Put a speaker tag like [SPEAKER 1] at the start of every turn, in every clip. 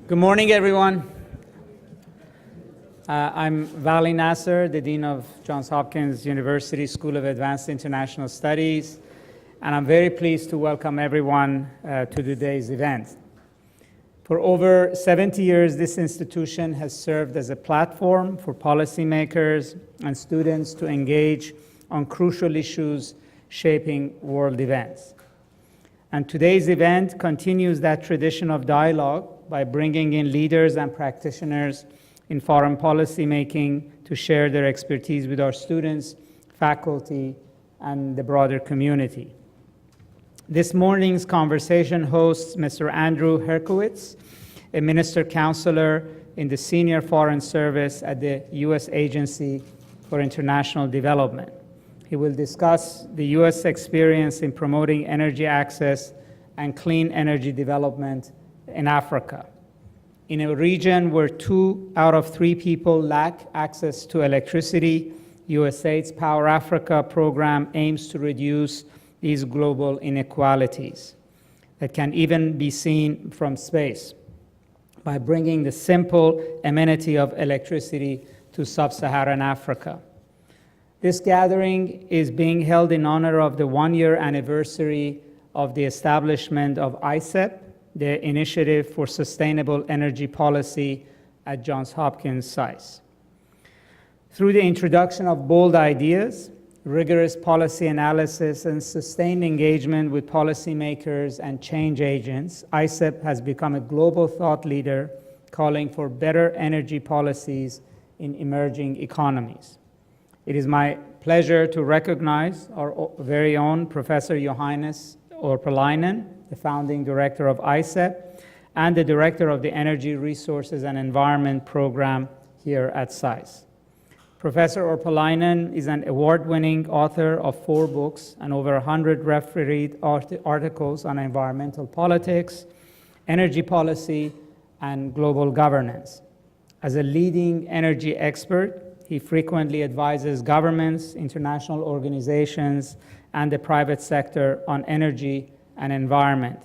[SPEAKER 1] Good morning, everyone. I'm Vali Nasser, the Dean of Johns Hopkins University School of Advanced International Studies, and I'm very pleased to welcome everyone to today's event. For over 70 years, this institution has served as a platform for policymakers and students to engage on crucial issues shaping world events. And today's event continues that tradition of dialogue by bringing in leaders and practitioners in foreign policy making to share their expertise with our students, faculty, and the broader community. This morning's conversation hosts Mr. Andrew Herscowitz, a minister counselor in the Senior Foreign Service at the U.S. Agency for International Development. He will discuss the U.S. experience in promoting energy access and clean energy development in Africa. In a region where 2 out of 3 people lack access to electricity, USAID's Power Africa program aims to reduce these global inequalities that can even be seen from space by bringing the simple amenity of electricity to sub-Saharan Africa. This gathering is being held in honor of the 1-year anniversary of the establishment of ICEP, the Initiative for Sustainable Energy Policy at Johns Hopkins SAIS. Through the introduction of bold ideas, rigorous policy analysis, and sustained engagement with policymakers and change agents, ICEP has become a global thought leader calling for better energy policies in emerging economies. It is my pleasure to recognize our very own Professor Johannes Orpalainen, the founding director of ICEP, and the director of the Energy Resources and Environment Program here at SAIS. Professor Orpalainen is an award-winning author of 4 books and over 100 refereed articles on environmental politics, energy policy, and global governance. As a leading energy expert, he frequently advises governments, international organizations, and the private sector on energy and environment.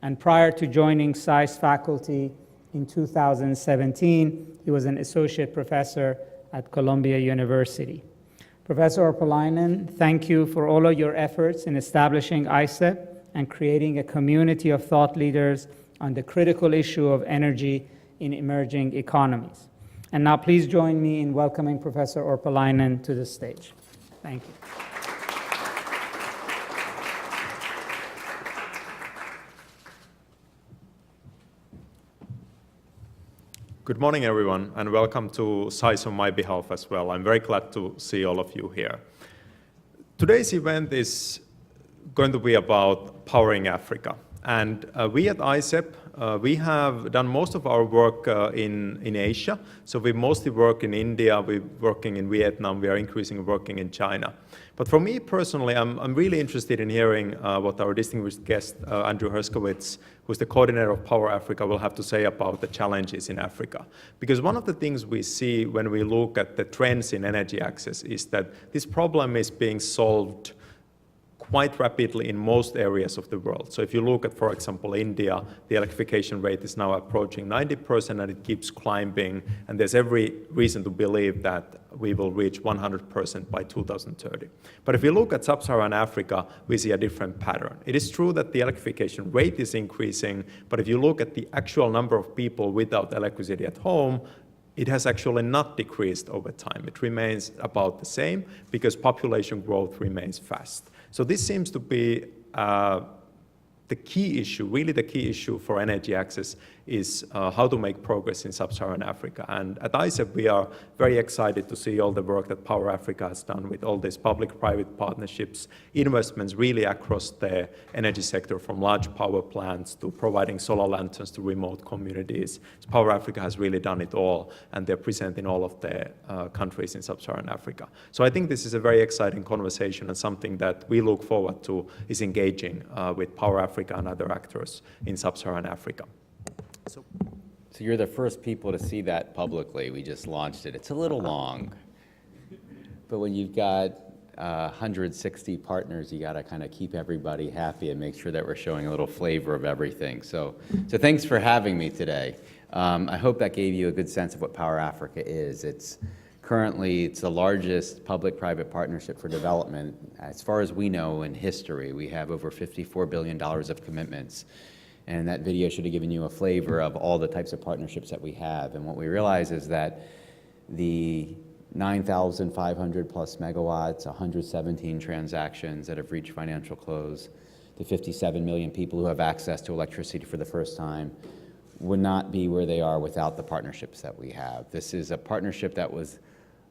[SPEAKER 1] And prior to joining SAIS faculty in 2017, he was an associate professor at Columbia University. Professor Orpalainen, thank you for all of your efforts in establishing ICEP and creating a community of thought leaders on the critical issue of energy in emerging economies. And now please join me in welcoming Professor Orpalainen to the stage. Thank you.
[SPEAKER 2] Good morning, everyone, and welcome to SAIS on my behalf as well. I'm very glad to see all of you here. Today's event is going to be about powering Africa. And we at ICEP, we have done most of our work in Asia. So we mostly work in India, we're working in Vietnam, we are increasingly working in China. But for me personally, I'm really interested in hearing what our distinguished guest, Andrew Herscowitz, who's the coordinator of Power Africa, will have to say about the challenges in Africa. Because one of the things we see when we look at the trends in energy access is that this problem is being solved quite rapidly in most areas of the world. So if you look at, for example, India, the electrification rate is now approaching 90% and it keeps climbing, and there's every reason to believe that we will reach 100% by 2030. But if you look at sub-Saharan Africa, we see a different pattern. It is true that the electrification rate is increasing, but if you look at the actual number of people without electricity at home, it has actually not decreased over time. It remains about the same because population growth remains fast. So this seems to be the key issue, really the key issue for energy access is how to make progress in sub-Saharan Africa. And at ICEP, we are very excited to see all the work that Power Africa has done with all these public-private partnerships, investments really across the energy sector, from large power plants to providing solar lanterns to remote communities. So Power Africa has really done it all, and they're present in all of the countries in sub-Saharan Africa. So I think this is a very exciting conversation, and something that we look forward to is engaging with Power Africa and other actors in sub-Saharan Africa.
[SPEAKER 3] So you're the first people to see that publicly. We just launched it. It's a little long, but when you've got 160 partners, you got to kind of keep everybody happy and make sure that we're showing a little flavor of everything. So thanks for having me today. I hope that gave you a good sense of what Power Africa is. Currently, it's the largest public-private partnership for development. As far as we know in history, we have over $54 billion of commitments. And that video should have given you a flavor of all the types of partnerships that we have. And what we realize is that the 9,500 plus megawatts, 117 transactions that have reached financial close, the 57 million people who have access to electricity for the first time, would not be where they are without the partnerships that we have. This is a partnership that was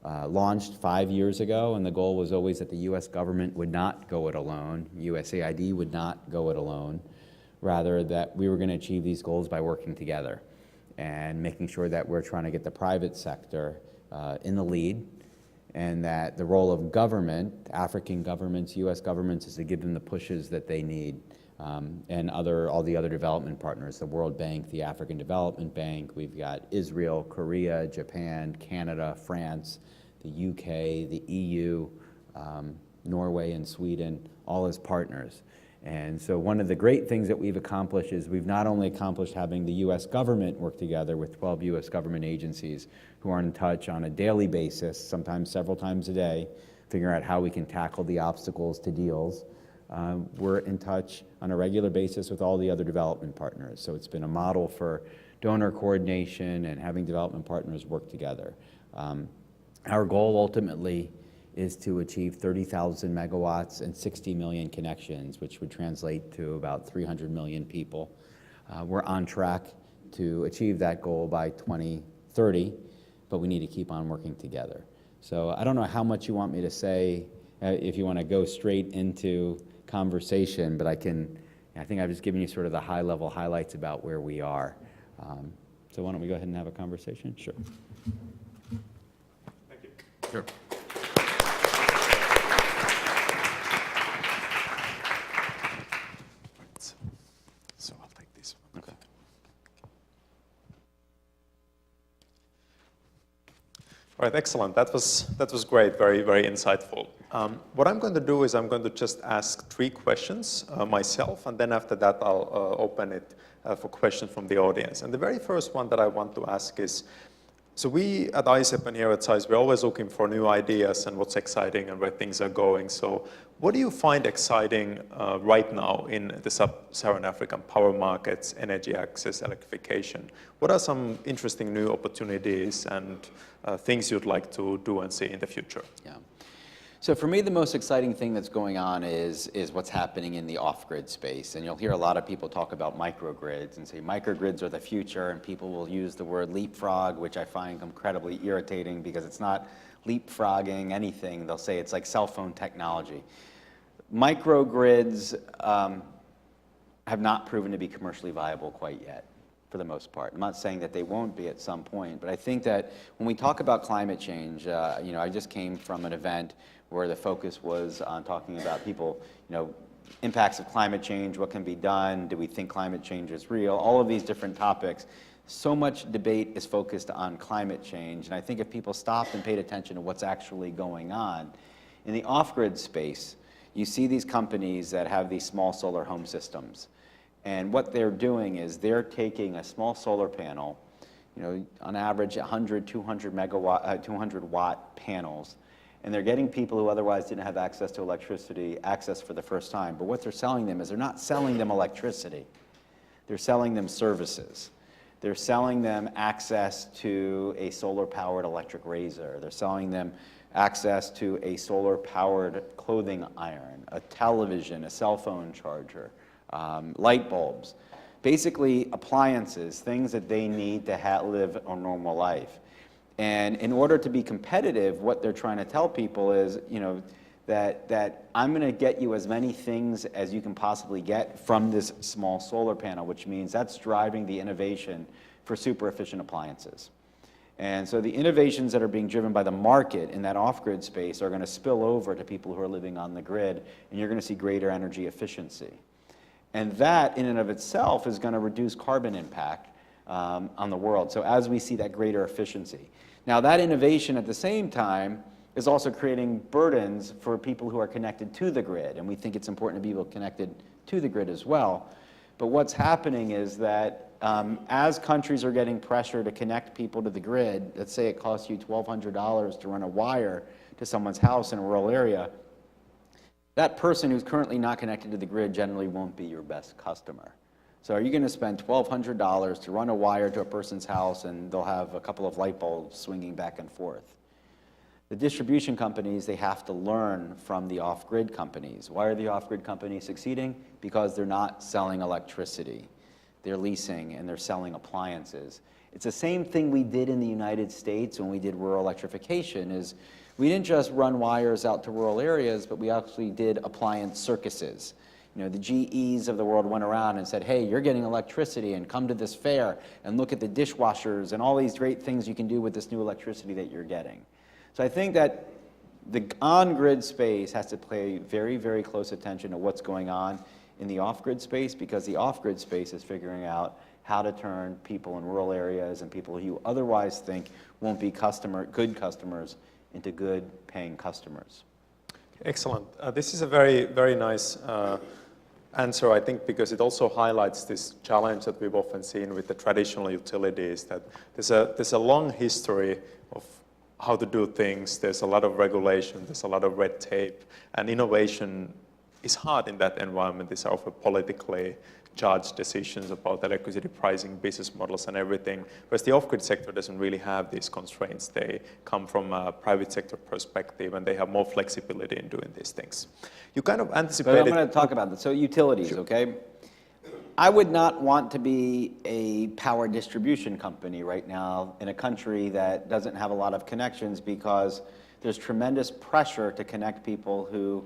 [SPEAKER 3] launched 5 years ago, and the goal was always that the U.S. government would not go it alone, USAID would not go it alone, rather that we were going to achieve these goals by working together and making sure that we're trying to get the private sector in the lead, and that the role of government, African governments, U.S. governments, is to give them the pushes that they need. And all the other development partners, the World Bank, the African Development Bank, we've got Israel, Korea, Japan, Canada, France, the UK, the EU, Norway and Sweden, all as partners. And so one of the great things that we've accomplished is we've not only accomplished having the U.S. government work together with 12 U.S. government agencies who are in touch on a daily basis, sometimes several times a day, figuring out how we can tackle the obstacles to deals. We're in touch on a regular basis with all the other development partners. So it's been a model for donor coordination and having development partners work together. Our goal ultimately is to achieve 30,000 megawatts and 60 million connections, which would translate to about 300 million people. We're on track to achieve that goal by 2030, but we need to keep on working together. So I don't know how much you want me to say, if you want to go straight into conversation, but I think I've just given you sort of the high-level highlights about where we are. So why don't we go ahead and have a conversation? Sure.
[SPEAKER 2] Thank you.
[SPEAKER 3] Sure.
[SPEAKER 2] So I'll take this one.
[SPEAKER 3] Okay.
[SPEAKER 2] All right, excellent. That was great, very, very insightful. What I'm going to do is I'm going to just ask 3 questions myself, and then after that I'll open it for questions from the audience. And the very first one that I want to ask is, so we at ISEP and here at SAIS, we're always looking for new ideas and what's exciting and where things are going. So what do you find exciting right now in the sub-Saharan African power markets, energy access, electrification? What are some interesting new opportunities and things you'd like to do and see in the future?
[SPEAKER 3] Yeah. So for me, the most exciting thing that's going on is what's happening in the off-grid space. And you'll hear a lot of people talk about microgrids and say microgrids are the future, and people will use the word leapfrog, which I find incredibly irritating because it's not leapfrogging anything. They'll say it's like cell phone technology. Microgrids have not proven to be commercially viable quite yet, for the most part. I'm not saying that they won't be at some point, but I think that when we talk about climate change, I just came from an event where the focus was on talking about people, impacts of climate change, what can be done, do we think climate change is real, all of these different topics. So much debate is focused on climate change, and I think if people stopped and paid attention to what's actually going on, in the off-grid space, you see these companies that have these small solar home systems. And what they're doing is they're taking a small solar panel, on average 100, 200 watt panels, and they're getting people who otherwise didn't have access to electricity access for the first time. But what they're selling them is they're not selling them electricity. They're selling them services. They're selling them access to a solar-powered electric razor. They're selling them access to a solar-powered clothing iron, a television, a cell phone charger, light bulbs. Basically, appliances, things that they need to live a normal life. And in order to be competitive, what they're trying to tell people is, that I'm going to get you as many things as you can possibly get from this small solar panel, which means that's driving the innovation for super efficient appliances. And so the innovations that are being driven by the market in that off-grid space are going to spill over to people who are living on the grid, and you're going to see greater energy efficiency. And that, in and of itself, is going to reduce carbon impact on the world. So as we see that greater efficiency. Now, that innovation at the same time is also creating burdens for people who are connected to the grid, and we think it's important to be connected to the grid as well.
[SPEAKER 4] But what's happening is that as countries are getting pressure to connect people to the grid, let's say it costs you $1,200 to run a wire to someone's house in a rural area, that person who's currently not connected to the grid generally won't be your best customer. So are you going to spend $1,200 to run a wire to a person's house and they'll have a couple of light bulbs swinging back and forth? The distribution companies, they have to learn from the off-grid companies. Why are the off-grid companies succeeding? Because they're not selling electricity. They're leasing and they're selling appliances. It's the same thing we did in the United States when we did rural electrification, is we didn't just run wires out to rural areas, but we actually did appliance circuses. You know, the GEs of the world went around and said, hey, you're getting electricity and come to this fair and look at the dishwashers and all these great things you can do with this new electricity that you're getting. So I think that the on-grid space has to pay very, very close attention to what's going on in the off-grid space, because the off-grid space is figuring out how to turn people in rural areas and people who you otherwise think won't be good customers into good paying customers.
[SPEAKER 2] Excellent. This is a very, very nice answer, I think, because it also highlights this challenge that we've often seen with the traditional utilities, that there's a long history of how to do things. There's a lot of regulation, there's a lot of red tape, and innovation is hard in that environment. These are often politically charged decisions about electricity pricing, business models, and everything. Whereas the off-grid sector doesn't really have these constraints. They come from a private sector perspective, and they have more flexibility in doing these things. You kind of anticipated.
[SPEAKER 4] But I'm going to talk about this. So utilities, sure. Okay? I would not want to be a power distribution company right now in a country that doesn't have a lot of connections, because there's tremendous pressure to connect people who.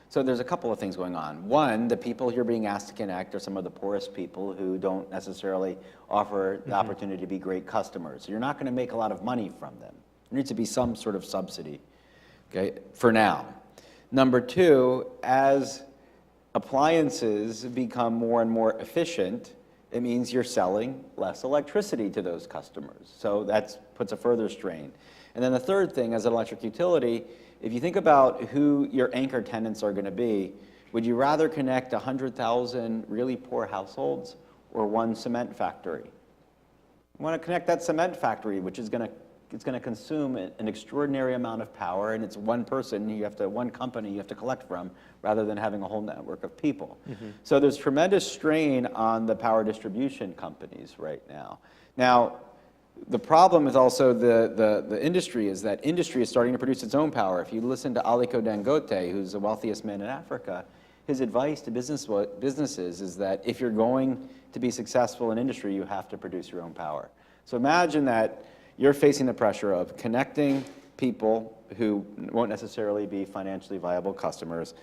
[SPEAKER 4] So there's a couple of things going on. One, the people you're being asked to connect are some of the poorest people who don't necessarily offer the opportunity to be great customers. So you're not going to make a lot of money from them. There needs to be some sort of subsidy, okay, for now. Number two, as appliances become more and more efficient, it means you're selling less electricity to those customers. So that puts a further strain. And then the third thing, as an electric utility, if you think about who your anchor tenants are going to be, would you rather connect 100,000 really poor households or one cement factory? You want to connect that cement factory, which is going to consume an extraordinary amount of power, and it's one person, one company you have to collect from, rather than having a whole network of people. So there's tremendous strain on the power distribution companies right now. Now, the problem is also the industry, is that industry is starting to produce its own power. If you listen to Aliko Dangote, who's the wealthiest man in Africa, his advice to businesses is that if you're going to be successful in industry, you have to produce your own power. So imagine that you're facing the pressure of connecting people who won't necessarily be financially viable customers.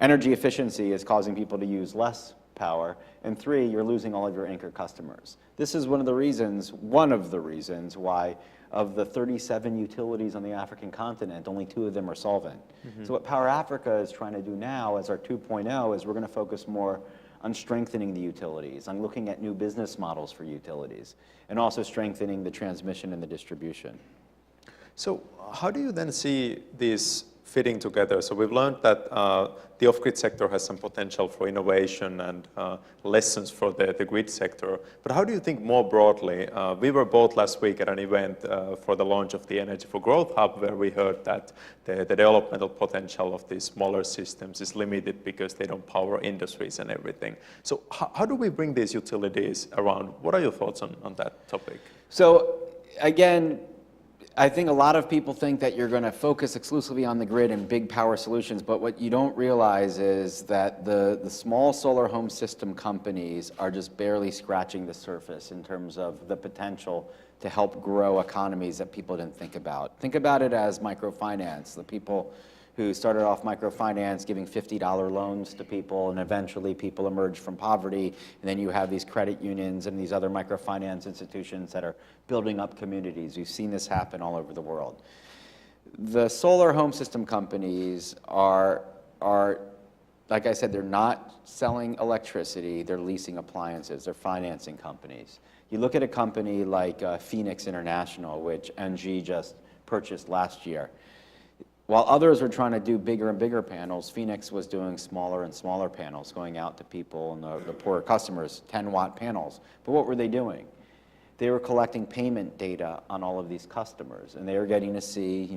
[SPEAKER 4] Energy efficiency is causing people to use less power. And three, you're losing all of your anchor customers. This is one of the reasons why of the 37 utilities on the African continent, only 2 of them are solvent. So what Power Africa is trying to do now as our 2.0 is we're going to focus more on strengthening the utilities, on looking at new business models for utilities, and also strengthening the transmission and the distribution.
[SPEAKER 2] So how do you then see these fitting together? So we've learned that the off-grid sector has some potential for innovation and lessons for the grid sector. But how do you think more broadly? We were both last week at an event for the launch of the Energy for Growth Hub, where we heard that the developmental potential of these smaller systems is limited because they don't power industries and everything. So how do we bring these utilities around? What are your thoughts on that topic?
[SPEAKER 4] So again, I think a lot of people think that you're going to focus exclusively on the grid and big power solutions, but what you don't realize is that the small solar home system companies are just barely scratching the surface in terms of the potential to help grow economies that people didn't think about. Think about it as microfinance. The people who started off microfinance giving $50 loans to people, and eventually people emerged from poverty, and then you have these credit unions and these other microfinance institutions that are building up communities. We've seen this happen all over the world. The solar home system companies are, like I said, they're not selling electricity, they're leasing appliances, they're financing companies. You look at a company like Phoenix International, which NG just purchased last year. while others were trying to do bigger and bigger panels, Phoenix was doing smaller and smaller panels, going out to people and the poorer customers, 10-watt panels. But what were they doing? They were collecting payment data on all of these customers, and they were getting to see,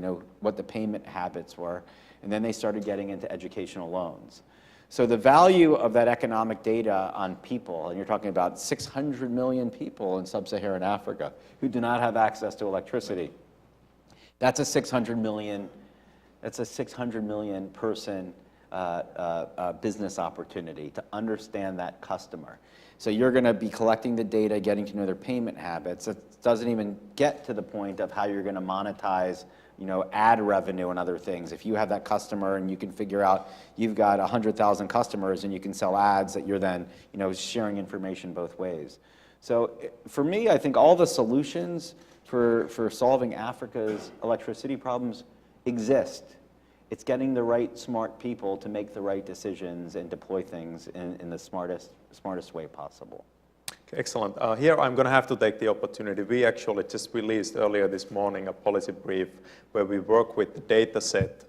[SPEAKER 4] what the payment habits were, and then they started getting into educational loans. So the value of that economic data on people, and you're talking about 600 million people in sub-Saharan Africa who do not have access to electricity. That's a 600 million person business opportunity to understand that customer. So you're going to be collecting the data, getting to know their payment habits. It doesn't even get to the point of how you're going to monetize, ad revenue and other things. If you have that customer and you can figure out you've got 100,000 customers and you can sell ads that you're then, sharing information both ways. So for me, I think all the solutions for solving Africa's electricity problems exist. It's getting the right smart people to make the right decisions and deploy things in the smartest way possible.
[SPEAKER 2] Okay, excellent. Here I'm going to have to take the opportunity. We actually just released earlier this morning a policy brief where we work with the data set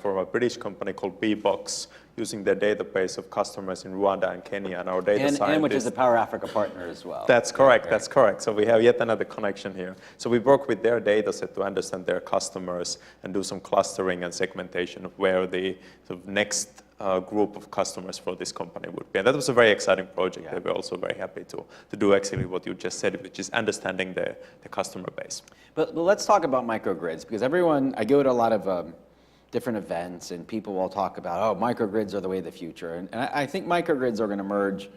[SPEAKER 2] from a British company called Bbox, using their database of customers in Rwanda and Kenya, and our data scientists.
[SPEAKER 4] And which is a Power Africa partner as well.
[SPEAKER 2] That's correct, that's correct. So we have yet another connection here. So we work with their data set to understand their customers and do some clustering and segmentation of where the sort of next group of customers for this company would be. And that was a very exciting project.
[SPEAKER 4] Yeah.
[SPEAKER 2] They were also very happy to do exactly what you just said, which is understanding the customer base.
[SPEAKER 4] But let's talk about microgrids, because I go to a lot of different events, and people will talk about, oh, microgrids are the way of the future. And I think microgrids are going to emerge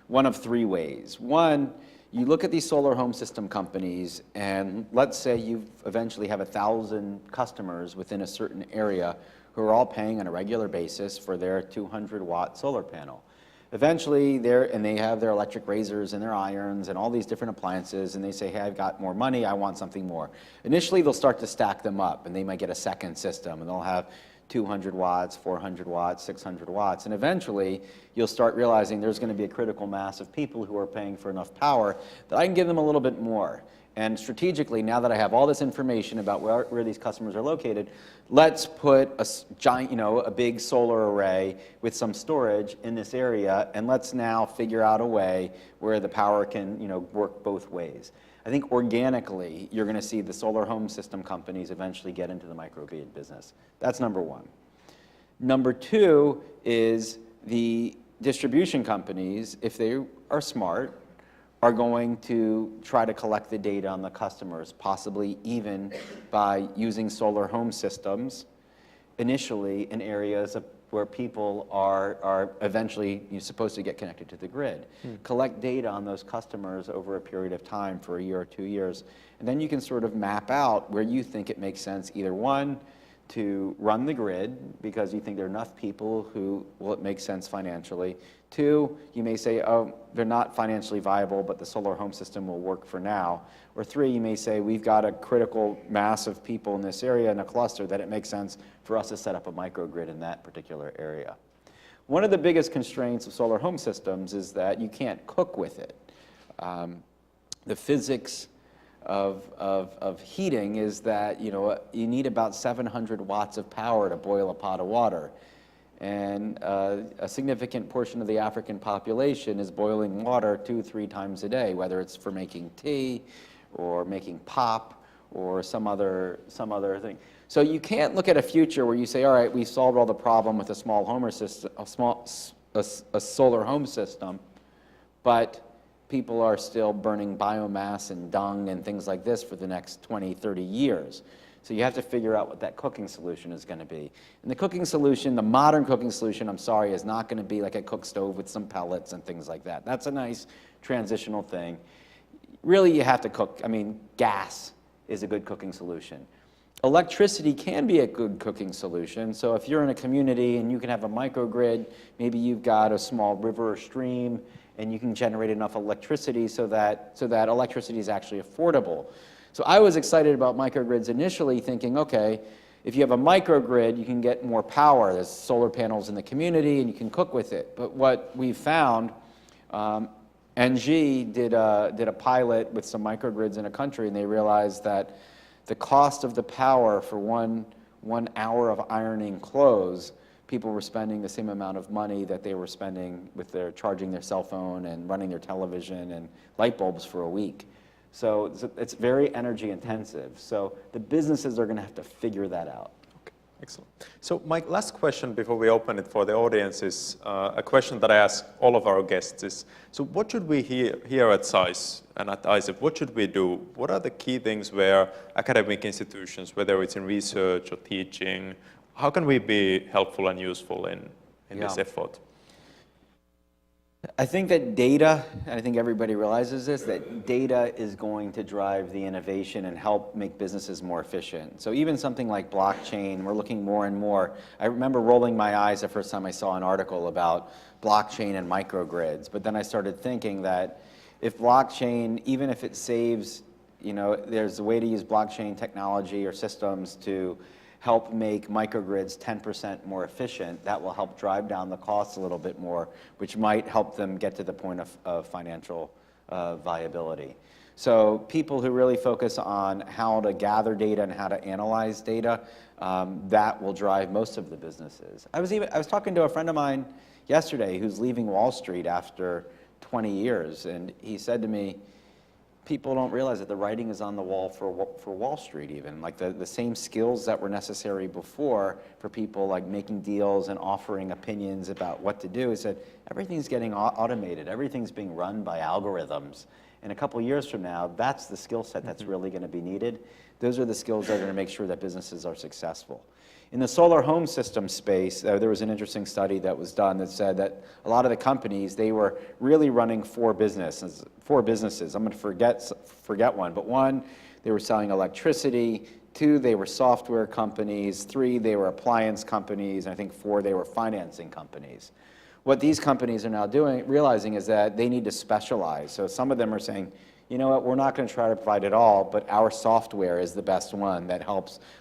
[SPEAKER 4] one of three ways. One, you look at these solar home system companies, and let's say you eventually have 1,000 customers within a certain area who are all paying on a regular basis for their 200-watt solar panel. Eventually, they have their electric razors and their irons and all these different appliances, and they say, hey, I've got more money, I want something more. Initially, they'll start to stack them up, and they might get a second system, and they'll have 200 watts, 400 watts, 600 watts, and eventually, you'll start realizing there's going to be a critical mass of people who are paying for enough power that I can give them a little bit more. And strategically, now that I have all this information about where these customers are located, let's put a giant, a big solar array with some storage in this area, and let's now figure out a way where the power can, work both ways. I think organically, you're going to see the solar home system companies eventually get into the microgrid business. That's number one. Number two is the distribution companies, if they are smart, are going to try to collect the data on the customers, possibly even by using solar home systems initially in areas where people are eventually supposed to get connected to the grid. Collect data on those customers over a period of time for a year or 2 years, and then you can sort of map out where you think it makes sense, either one, to run the grid because you think there are enough people who will it make sense financially. Two, you may say, oh, they're not financially viable, but the solar home system will work for now. Or three, you may say, we've got a critical mass of people in this area in a cluster that it makes sense for us to set up a microgrid in that particular area. One of the biggest constraints of solar home systems is that you can't cook with it. The physics of heating is that you need about 700 watts of power to boil a pot of water. And a significant portion of the African population is boiling water 2-3 times a day, whether it's for making tea or making pop or some other thing. So you can't look at a future where you say, all right, we solved all the problem with a small homer system, a solar home system, but people are still burning biomass and dung and things like this for the next 20, 30 years. So you have to figure out what that cooking solution is going to be. And the cooking solution, the modern cooking solution, I'm sorry, is not going to be like a cook stove with some pellets and things like that. That's a nice transitional thing. Really, you have to cook. I mean, gas is a good cooking solution. Electricity can be a good cooking solution. So if you're in a community and you can have a microgrid, maybe you've got a small river or stream, and you can generate enough electricity so that electricity is actually affordable. So I was excited about microgrids initially, thinking, okay, if you have a microgrid, you can get more power. There's solar panels in the community, and you can cook with it. But what we found, NG did a pilot with some microgrids in a country, and they realized that the cost of the power for one 1 hour of ironing clothes, people were spending the same amount of money that they were spending with their charging their cell phone and running their television and light bulbs for a week. So it's very energy intensive. So the businesses are going to have to figure that out.
[SPEAKER 2] Okay, excellent. So my last question before we open it for the audience is a question that I ask all of our guests is, so what should we here at SAIS and at ISEP, what should we do? What are the key things where academic institutions, whether it's in research or teaching, how can we be helpful and useful in this effort?
[SPEAKER 4] I think that data, and I think everybody realizes this, that data is going to drive the innovation and help make businesses more efficient. So even something like blockchain, we're looking more and more. I remember rolling my eyes the first time I saw an article about blockchain and microgrids, but then I started thinking that if blockchain, even if it saves, there's a way to use blockchain technology or systems to help make microgrids 10% more efficient, that will help drive down the costs a little bit more, which might help them get to the point of financial viability. So people who really focus on how to gather data and how to analyze data, that will drive most of the businesses. I was talking to a friend of mine yesterday who's leaving Wall Street after 20 years, and he said to me, people don't realize that the writing is on the wall for Wall Street even. Like the same skills that were necessary before for people like making deals and offering opinions about what to do, he said, everything's getting automated. Everything's being run by algorithms. And a couple of years from now, that's the skill set that's really going to be needed. Those are the skills that are going to make sure that businesses are successful. In the solar home system space, there was an interesting study that was done that said that a lot of the companies, they were really running four businesses. I'm going to forget one, but one, they were selling electricity. 2, they were software companies. 3, they were appliance companies. And I think 4, they were financing companies. What these companies are now realizing is that they need to specialize. So some of them are saying, you know what, we're not going to try to provide it all, but our software is the best one that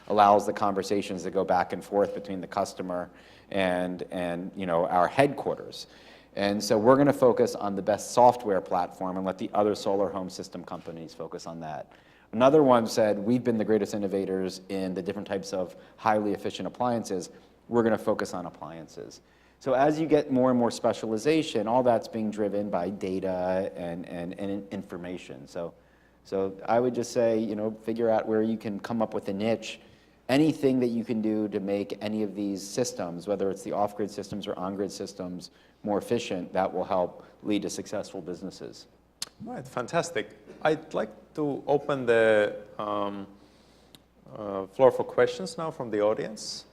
[SPEAKER 4] allows the conversations to go back and forth between the customer and our headquarters. And so we're going to focus on the best software platform and let the other solar home system companies focus on that. Another one said, we've been the greatest innovators in the different types of highly efficient appliances. We're going to focus on appliances. So as you get more and more specialization, all that's being driven by data and information. So I would just say, figure out where you can come up with a niche. Anything that you can do to make any of these systems, whether it's the off-grid systems or on-grid systems, more efficient, that will help lead to successful businesses.
[SPEAKER 2] All right, fantastic. I'd like to open the floor for questions now from the audience.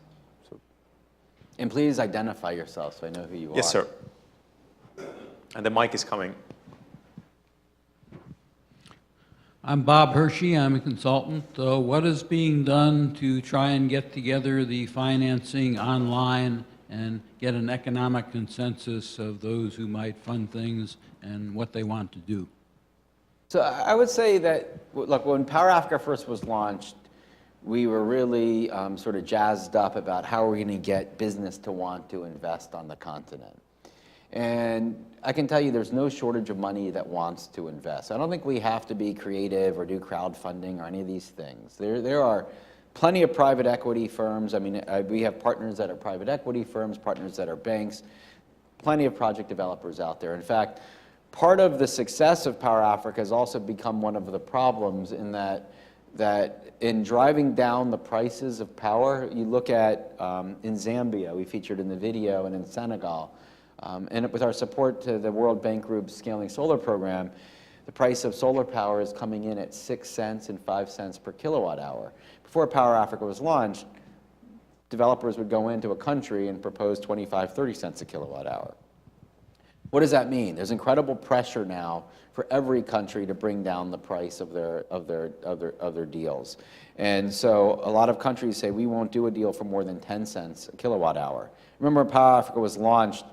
[SPEAKER 4] And please identify yourself so I know who you are.
[SPEAKER 2] Yes, sir. And the mic is coming.
[SPEAKER 5] I'm Bob Hershey. I'm a consultant. What is being done to try and get together the financing online and get an economic consensus of those who might fund things and what they want to do?
[SPEAKER 4] So I would say that, look, when Power Africa first was launched, we were really sort of jazzed up about how we're going to get business to want to invest on the continent. And I can tell you there's no shortage of money that wants to invest. I don't think we have to be creative or do crowdfunding or any of these things. There are plenty of private equity firms. I mean, we have partners that are private equity firms, partners that are banks, plenty of project developers out there. In fact, part of the success of Power Africa has also become one of the problems in that in driving down the prices of power, you look at in Zambia, we featured in the video, and in Senegal, and with our support to the World Bank Group's Scaling Solar Program, the price of solar power is coming in at 6 cents and 5 cents per kilowatt hour. Before Power Africa was launched, developers would go into a country and propose 25, 30 cents a kilowatt hour. What does that mean? There's incredible pressure now for every country to bring down the price of their deals. And so a lot of countries say we won't do a deal for more than 10 cents a kilowatt hour. Remember when Power Africa was launched,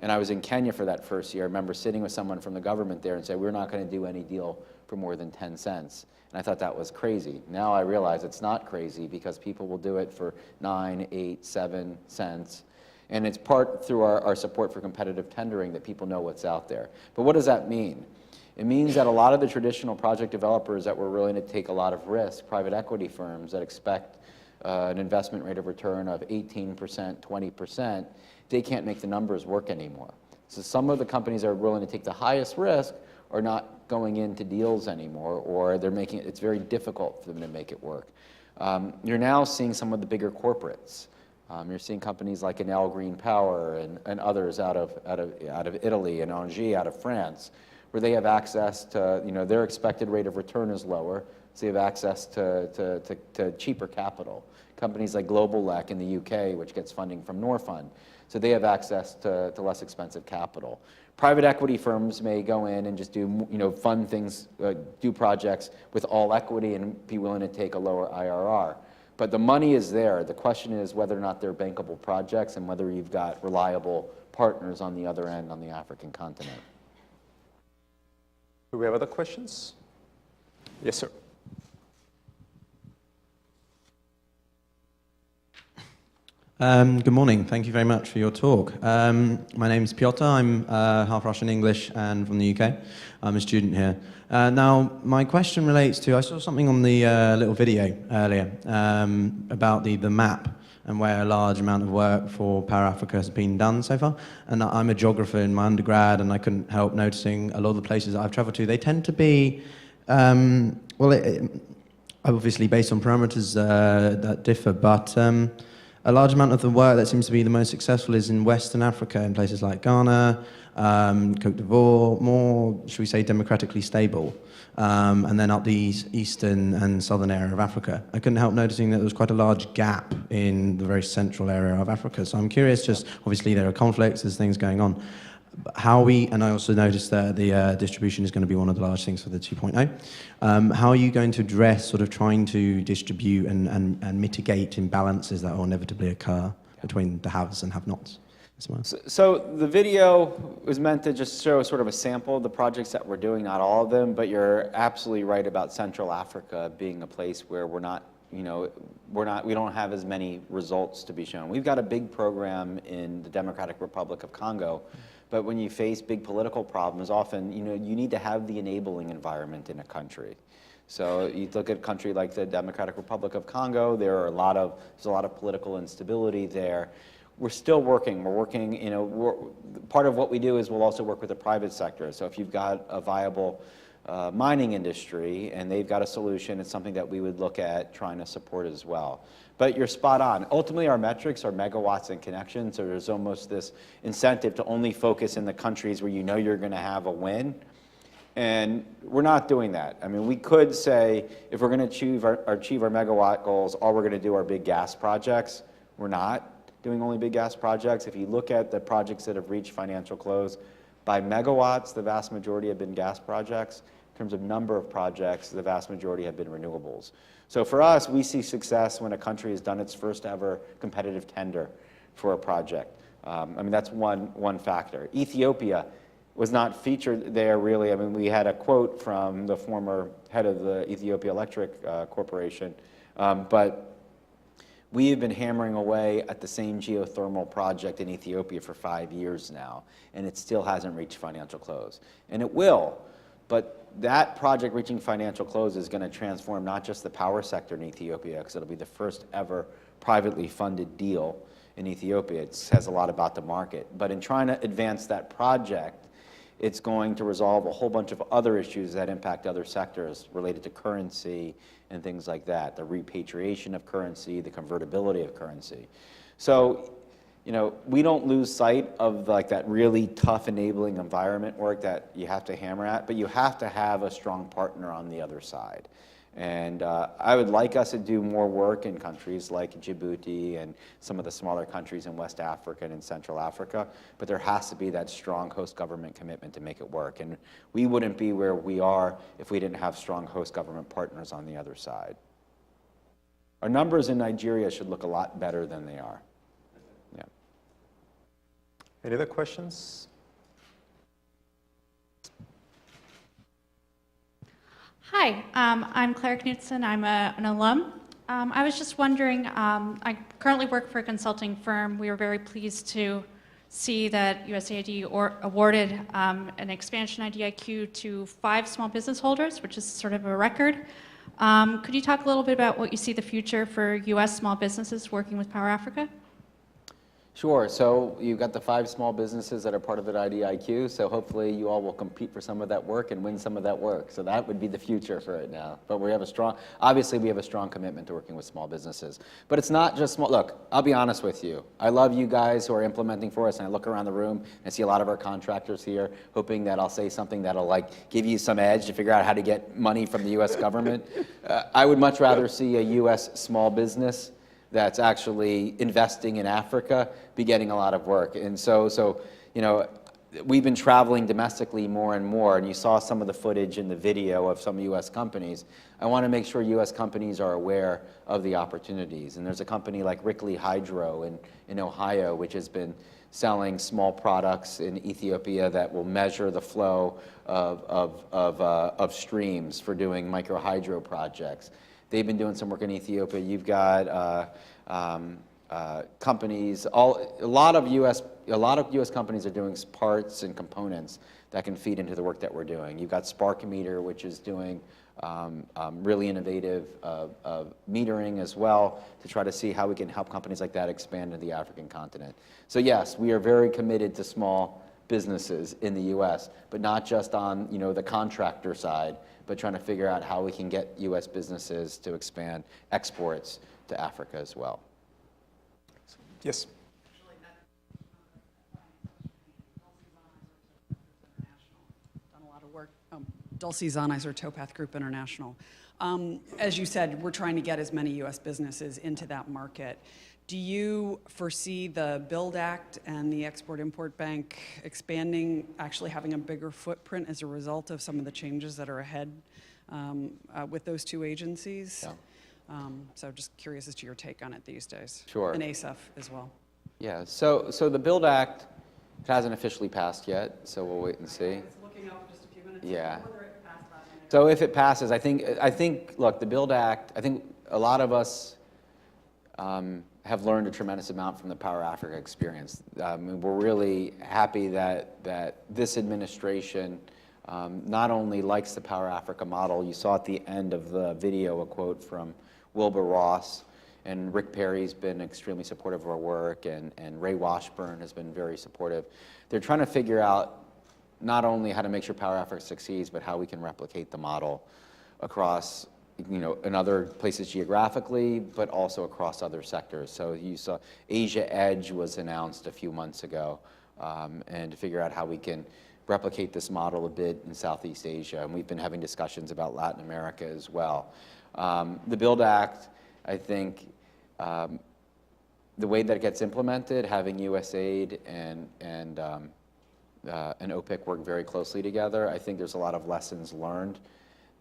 [SPEAKER 4] and I was in Kenya for that first year, I remember sitting with someone from the government there and say, we're not going to do any deal for more than 10 cents. And I thought that was crazy. Now I realize it's not crazy because people will do it for 9, 8, 7 cents. And it's part through our support for competitive tendering that people know what's out there. But what does that mean? It means that a lot of the traditional project developers that were willing to take a lot of risk, private equity firms that expect an investment rate of return of 18%, 20%, they can't make the numbers work anymore. So some of the companies that are willing to take the highest risk are not going into deals anymore, or they're making it, it's very difficult for them to make it work. You're now seeing some of the bigger corporates. You're seeing companies like Enel Green Power and others out of Italy and Engie out of France, where they have access to, their expected rate of return is lower, so they have access to cheaper capital. Companies like Global-Lec in the UK, which gets funding from Norfund, so they have access to less expensive capital. Private equity firms may go in and just do, fund things, do projects with all equity and be willing to take a lower IRR. But the money is there. The question is whether or not they're bankable projects and whether you've got reliable partners on the other end on the African continent.
[SPEAKER 2] Do we have other questions? Yes, sir.
[SPEAKER 6] Good morning. Thank you very much for your talk. My name is Piotr. I'm half Russian English and from the UK. I'm a student here. Now, my question relates to, I saw something on the little video earlier about the map and where a large amount of work for Power Africa has been done so far. And I'm a geographer in my undergrad, and I couldn't help noticing a lot of the places that I've traveled to, they tend to be, obviously based on parameters that differ, but a large amount of the work that seems to be the most successful is in Western Africa, in places like Ghana, Côte d'Ivoire, more, should we say, democratically stable, and then up the eastern and southern area of Africa. I couldn't help noticing that there was quite a large gap in the very central area of Africa. So I'm curious, just obviously there are conflicts, there's things going on. And I also noticed that the distribution is going to be one of the large things for the 2.0. How are you going to address sort of trying to distribute and mitigate imbalances that will inevitably occur between the haves and have-nots as well?
[SPEAKER 4] So the video was meant to just show sort of a sample of the projects that we're doing, not all of them, but you're absolutely right about Central Africa being a place where we don't have as many results to be shown. We've got a big program in the Democratic Republic of Congo. But when you face big political problems, often, you need to have the enabling environment in a country. So you look at a country like the Democratic Republic of Congo, there's a lot of political instability there. We're still working. We're working, part of what we do is we'll also work with the private sector. So if you've got a viable mining industry and they've got a solution, it's something that we would look at trying to support as well. But you're spot on. Ultimately, our metrics are megawatts and connections, so there's almost this incentive to only focus in the countries where you're going to have a win. And we're not doing that. I mean, we could say, if we're going to achieve our megawatt goals, all we're going to do are big gas projects. We're not doing only big gas projects. If you look at the projects that have reached financial close, by megawatts, the vast majority have been gas projects. In terms of number of projects, the vast majority have been renewables. So for us, we see success when a country has done its first ever competitive tender for a project. That's one factor. Ethiopia was not featured there really. We had a quote from the former head of the Ethiopia Electric Corporation, but we have been hammering away at the same geothermal project in Ethiopia for 5 years now, and it still hasn't reached financial close. And it will, but that project reaching financial close is going to transform not just the power sector in Ethiopia, because it'll be the first ever privately funded deal in Ethiopia. It says a lot about the market. But in trying to advance that project, it's going to resolve a whole bunch of other issues that impact other sectors related to currency and things like that, the repatriation of currency, the convertibility of currency. So, we don't lose sight of that really tough enabling environment work that you have to hammer at, but you have to have a strong partner on the other side. And I would like us to do more work in countries like Djibouti and some of the smaller countries in West Africa and in Central Africa, but there has to be that strong host government commitment to make it work. And we wouldn't be where we are if we didn't have strong host government partners on the other side. Our numbers in Nigeria should look a lot better than they are. Yeah.
[SPEAKER 2] Any other questions?
[SPEAKER 7] Hi, I'm Claire Knudsen. I'm an alum. I was just wondering, I currently work for a consulting firm. We were very pleased to see that USAID awarded an expansion IDIQ to 5 small business holders, which is sort of a record. Could you talk a little bit about what you see the future for U.S. small businesses working with Power Africa?
[SPEAKER 4] Sure. So you've got the 5 small businesses that are part of the IDIQ. So hopefully you all will compete for some of that work and win some of that work. So that would be the future for it now. But we have a strong, obviously we have a strong commitment to working with small businesses. But it's not just small. Look, I'll be honest with you. I love you guys who are implementing for us, and I look around the room and I see a lot of our contractors here, hoping that I'll say something that'll like give you some edge to figure out how to get money from the U.S. government. I would much rather see a U.S. small business that's actually investing in Africa be getting a lot of work. And so you know, we've been traveling domestically more and more, and you saw some of the footage in the video of some U.S. companies. I want to make sure U.S. companies are aware of the opportunities. And there's a company like Rickley Hydro in Ohio, which has been selling small products in Ethiopia that will measure the flow of streams for doing micro hydro projects. They've been doing some work in Ethiopia. You've got companies. A lot of U.S. companies are doing parts and components that can feed into the work that we're doing. You've got Sparkometer, which is doing really innovative metering as well to try to see how we can help companies like that expand into the African continent. So yes, we are very committed to small businesses in the U.S., but not just on the contractor side, but trying to figure out how we can get U.S. businesses to expand exports to Africa as well.
[SPEAKER 2] Yes.
[SPEAKER 8] Done a lot of work. Dulcie Zahniser, Towpath Group International. As you said, we're trying to get as many U.S. businesses into that market. Do you foresee the BUILD Act and the Export-Import Bank expanding, actually having a bigger footprint as a result of some of the changes that are ahead with those 2 agencies?
[SPEAKER 4] Yeah.
[SPEAKER 8] So just curious as to your take on it these days.
[SPEAKER 4] Sure.
[SPEAKER 8] And ASEF as well.
[SPEAKER 4] Yeah, so the BUILD Act hasn't officially passed yet, so we'll wait and see.
[SPEAKER 8] It's looking up for just a few minutes.
[SPEAKER 4] Yeah.
[SPEAKER 8] Whether it passed last night.
[SPEAKER 4] So if it passes, I think, look, the BUILD Act, I think a lot of us have learned a tremendous amount from the Power Africa experience. We're really happy that this administration not only likes the Power Africa model. You saw at the end of the video a quote from Wilbur Ross, and Rick Perry's been extremely supportive of our work, and Ray Washburn has been very supportive. They're trying to figure out not only how to make sure Power Africa succeeds, but how we can replicate the model across in other places geographically, but also across other sectors. So you saw Asia Edge was announced a few months ago, and to figure out how we can replicate this model a bit in Southeast Asia. And we've been having discussions about Latin America as well. The BUILD Act, I think, the way that it gets implemented, having USAID and OPIC work very closely together, I think there's a lot of lessons learned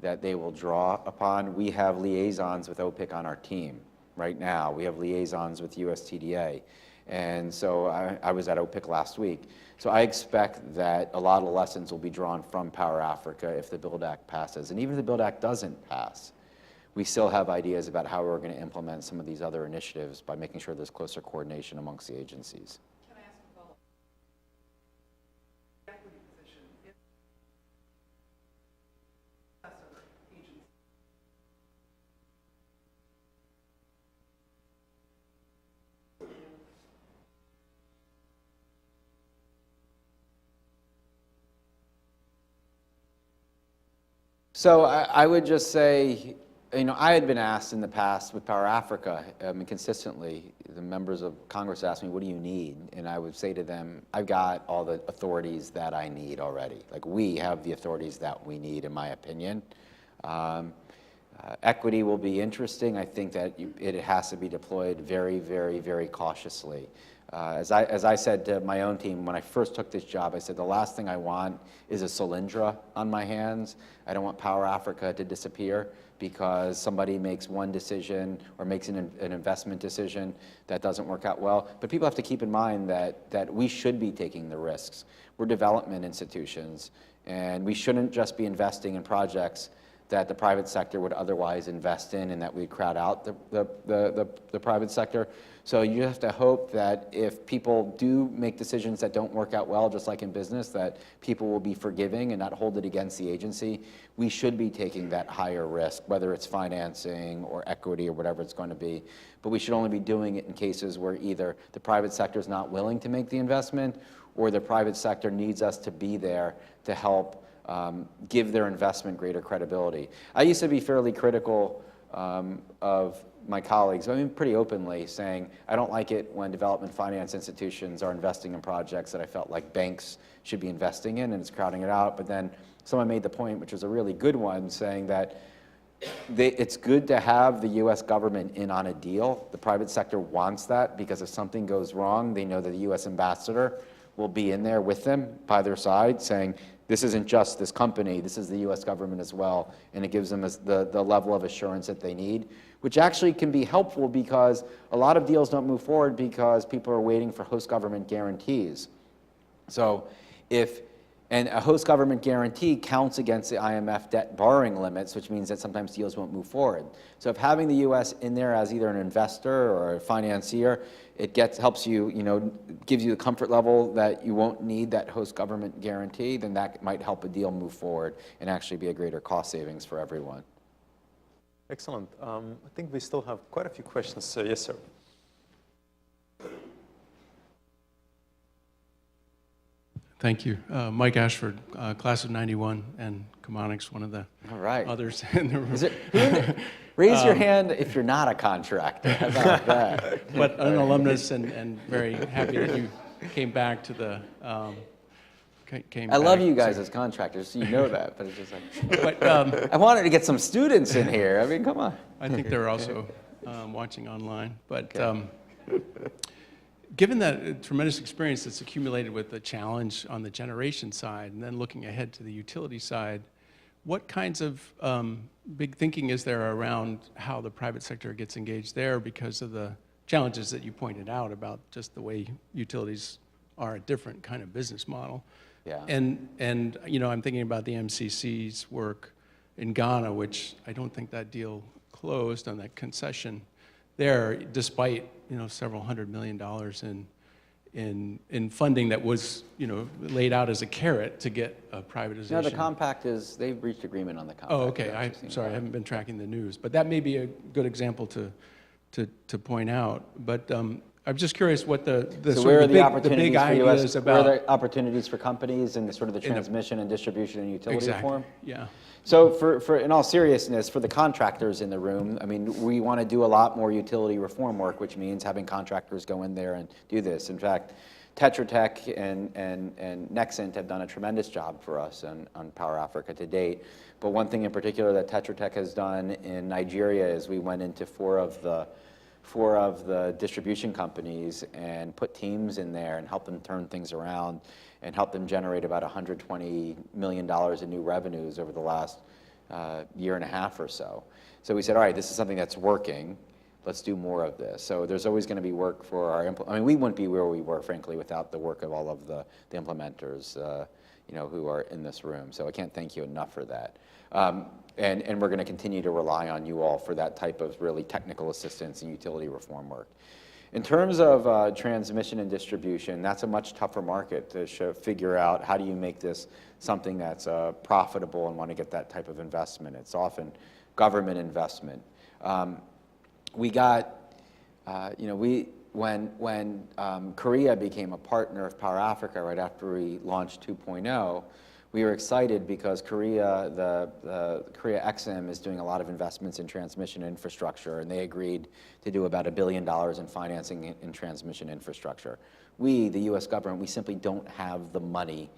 [SPEAKER 4] that they will draw upon. We have liaisons with OPIC on our team right now. We have liaisons with USTDA. And so I was at OPIC last week. So I expect that a lot of lessons will be drawn from Power Africa if the BUILD Act passes. And even if the BUILD Act doesn't pass, we still have ideas about how we're going to implement some of these other initiatives by making sure there's closer coordination amongst the agencies.
[SPEAKER 8] Can I ask a follow-up? Equity position. If successor agency.
[SPEAKER 4] So I would just say, I had been asked in the past with Power Africa, consistently, the members of Congress asked me, what do you need? And I would say to them, I've got all the authorities that I need already. Like, we have the authorities that we need, in my opinion. Equity will be interesting. I think that it has to be deployed very, very, very cautiously. As I said to my own team when I first took this job, I said, the last thing I want is a Solyndra on my hands. I don't want Power Africa to disappear because somebody makes one decision or makes an investment decision that doesn't work out well. But people have to keep in mind that we should be taking the risks. We're development institutions, and we shouldn't just be investing in projects that the private sector would otherwise invest in, and that we'd crowd out the private sector. So you have to hope that if people do make decisions that don't work out well, just like in business, that people will be forgiving and not hold it against the agency. We should be taking that higher risk, whether it's financing or equity or whatever it's going to be. But we should only be doing it in cases where either the private sector is not willing to make the investment, or the private sector needs us to be there to help give their investment greater credibility. I used to be fairly critical of my colleagues, I mean, pretty openly, saying I don't like it when development finance institutions are investing in projects that I felt like banks should be investing in, and it's crowding it out. But then someone made the point, which was a really good one, saying that it's good to have the US government in on a deal. The private sector wants that, because if something goes wrong, they know that the US ambassador will be in there with them by their side, saying, this isn't just this company, this is the US government as well, and it gives them the level of assurance that they need, which actually can be helpful, because a lot of deals don't move forward because people are waiting for host government guarantees. So and a host government guarantee counts against the IMF debt borrowing limits, which means that sometimes deals won't move forward. So if having the US in there as either an investor or a financier, it helps you, gives you the comfort level that you won't need that host government guarantee, then that might help a deal move forward and actually be a greater cost savings for everyone.
[SPEAKER 2] Excellent. I think we still have quite a few questions. Yes, sir.
[SPEAKER 9] Thank you. Mike Ashford, class of 91, and Chemonics, one of the others in the room.
[SPEAKER 4] Raise your hand if you're not a contractor. How about that?
[SPEAKER 9] But an alumnus, and very happy that you came back to the,
[SPEAKER 4] I love you guys as contractors, so you know that, but it's just like, I wanted to get some students in here. I mean, come on.
[SPEAKER 9] I think they're also watching online. But given that tremendous experience that's accumulated with the challenge on the generation side, and then looking ahead to the utility side, what kinds of big thinking is there around how the private sector gets engaged there, because of the challenges that you pointed out about just the way utilities are a different kind of business model?
[SPEAKER 4] Yeah.
[SPEAKER 9] And I'm thinking about the MCC's work in Ghana, which I don't think that deal closed on that concession there, despite several $100 million in funding that was laid out as a carrot to get a privatization.
[SPEAKER 4] No, the compact they've reached agreement on the compact.
[SPEAKER 9] Oh, okay. Sorry, I haven't been tracking the news, but that may be a good example to point out. But I'm just curious what the big idea is about.
[SPEAKER 4] Where are the opportunities for companies and sort of the transmission and distribution and utility reform?
[SPEAKER 9] Yeah.
[SPEAKER 4] So for in all seriousness, for the contractors in the room, I mean, we want to do a lot more utility reform work, which means having contractors go in there and do this. In fact, Tetra Tech and Nexent have done a tremendous job for us on Power Africa to date. But one thing in particular that Tetra Tech has done in Nigeria is we went into four of the distribution companies and put teams in there and helped them turn things around and helped them generate about $120 million in new revenues over the last year and a half or so. So we said, all right, this is something that's working. Let's do more of this. So there's always going to be work for our we wouldn't be where we were, frankly, without the work of all of the implementers who are in this room. So I can't thank you enough for that. And we're going to continue to rely on you all for that type of really technical assistance and utility reform work. In terms of transmission and distribution, that's a much tougher market to figure out how do you make this something that's profitable and want to get that type of investment. It's often government investment. We got, when Korea became a partner of Power Africa right after we launched 2.0, we were excited because Korea, the Korea Exim is doing a lot of investments in transmission infrastructure, and they agreed to do about $1 billion in financing in transmission infrastructure. We, the US government, we simply don't have the money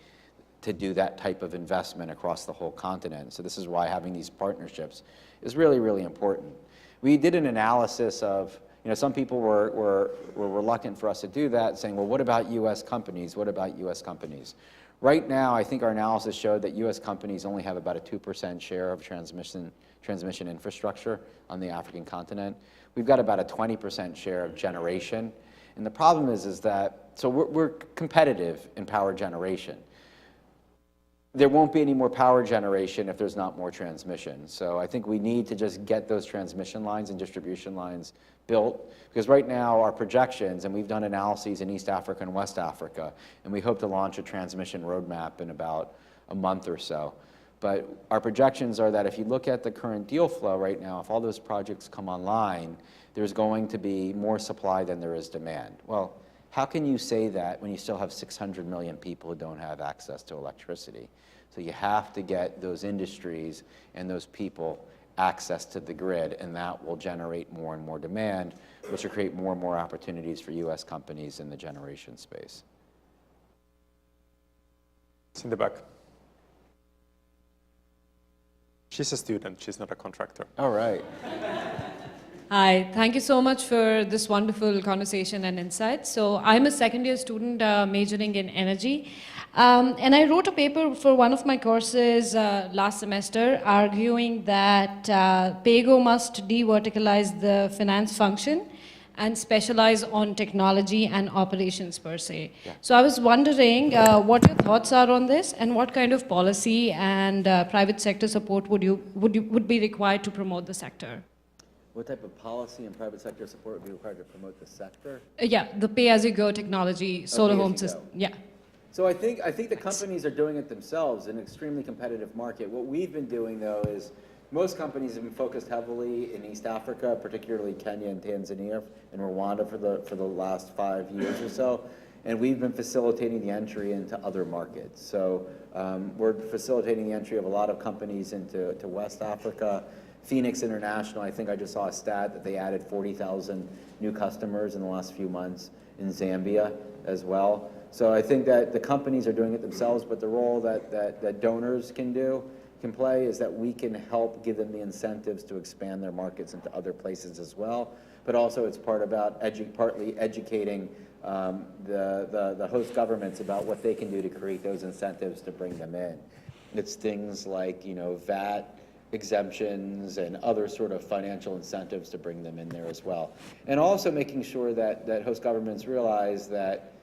[SPEAKER 4] to do that type of investment across the whole continent. So this is why having these partnerships is really, really important. We did an analysis of, some people were reluctant for us to do that, saying, well, what about US companies? What about US companies? Right now, I think our analysis showed that US companies only have about a 2% share of transmission infrastructure on the African continent. We've got about a 20% share of generation. And the problem is that, so we're competitive in power generation. there won't be any more power generation if there's not more transmission. So I think we need to just get those transmission lines and distribution lines built, because right now our projections, and we've done analyses in East Africa and West Africa, and we hope to launch a transmission roadmap in about a month or so. But our projections are that if you look at the current deal flow right now, if all those projects come online, there's going to be more supply than there is demand. Well, how can you say that when you still have 600 million people who don't have access to electricity? So you have to get those industries and those people access to the grid, and that will generate more and more demand, which will create more and more opportunities for U.S. companies in the generation space.
[SPEAKER 2] It's in the back. She's a student, she's not a contractor.
[SPEAKER 4] All right.
[SPEAKER 10] Hi, thank you so much for this wonderful conversation and insight. So I'm a second-year student majoring in energy, and I wrote a paper for one of my courses last semester arguing that PAYGO must de-verticalize the finance function and specialize on technology and operations per se. Yeah. So I was wondering what your thoughts are on this, and what kind of policy and private sector support would be required to promote the sector?
[SPEAKER 4] What type of policy and private sector support would be required to promote the sector?
[SPEAKER 10] Yeah, the pay-as-you-go technology, solar home system. Yeah.
[SPEAKER 4] So I think the companies are doing it themselves in an extremely competitive market. What we've been doing, though, is most companies have been focused heavily in East Africa, particularly Kenya and Tanzania and Rwanda for the last 5 years or so. And we've been facilitating the entry into other markets. So we're facilitating the entry of a lot of companies into West Africa. Phoenix International, I think I just saw a stat that they added 40,000 new customers in the last few months in Zambia as well. So I think that the companies are doing it themselves, but the role that donors can play is that we can help give them the incentives to expand their markets into other places as well. But also it's partly educating the host governments about what they can do to create those incentives to bring them in. It's things like, VAT exemptions and other sort of financial incentives to bring them in there as well. And also making sure that host governments realize that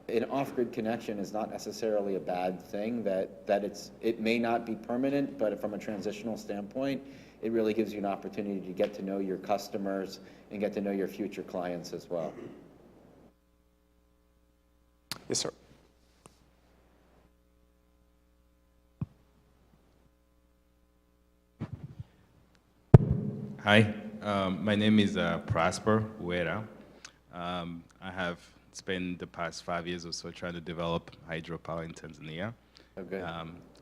[SPEAKER 4] an off-grid connection is not necessarily a bad thing, that it may not be permanent, but from a transitional standpoint, it really gives you an opportunity to get to know your customers and get to know your future clients as well.
[SPEAKER 2] Yes, sir.
[SPEAKER 11] Hi, my name is Prosper Uera. I have spent the past 5 years or so trying to develop hydropower in Tanzania.
[SPEAKER 4] Okay.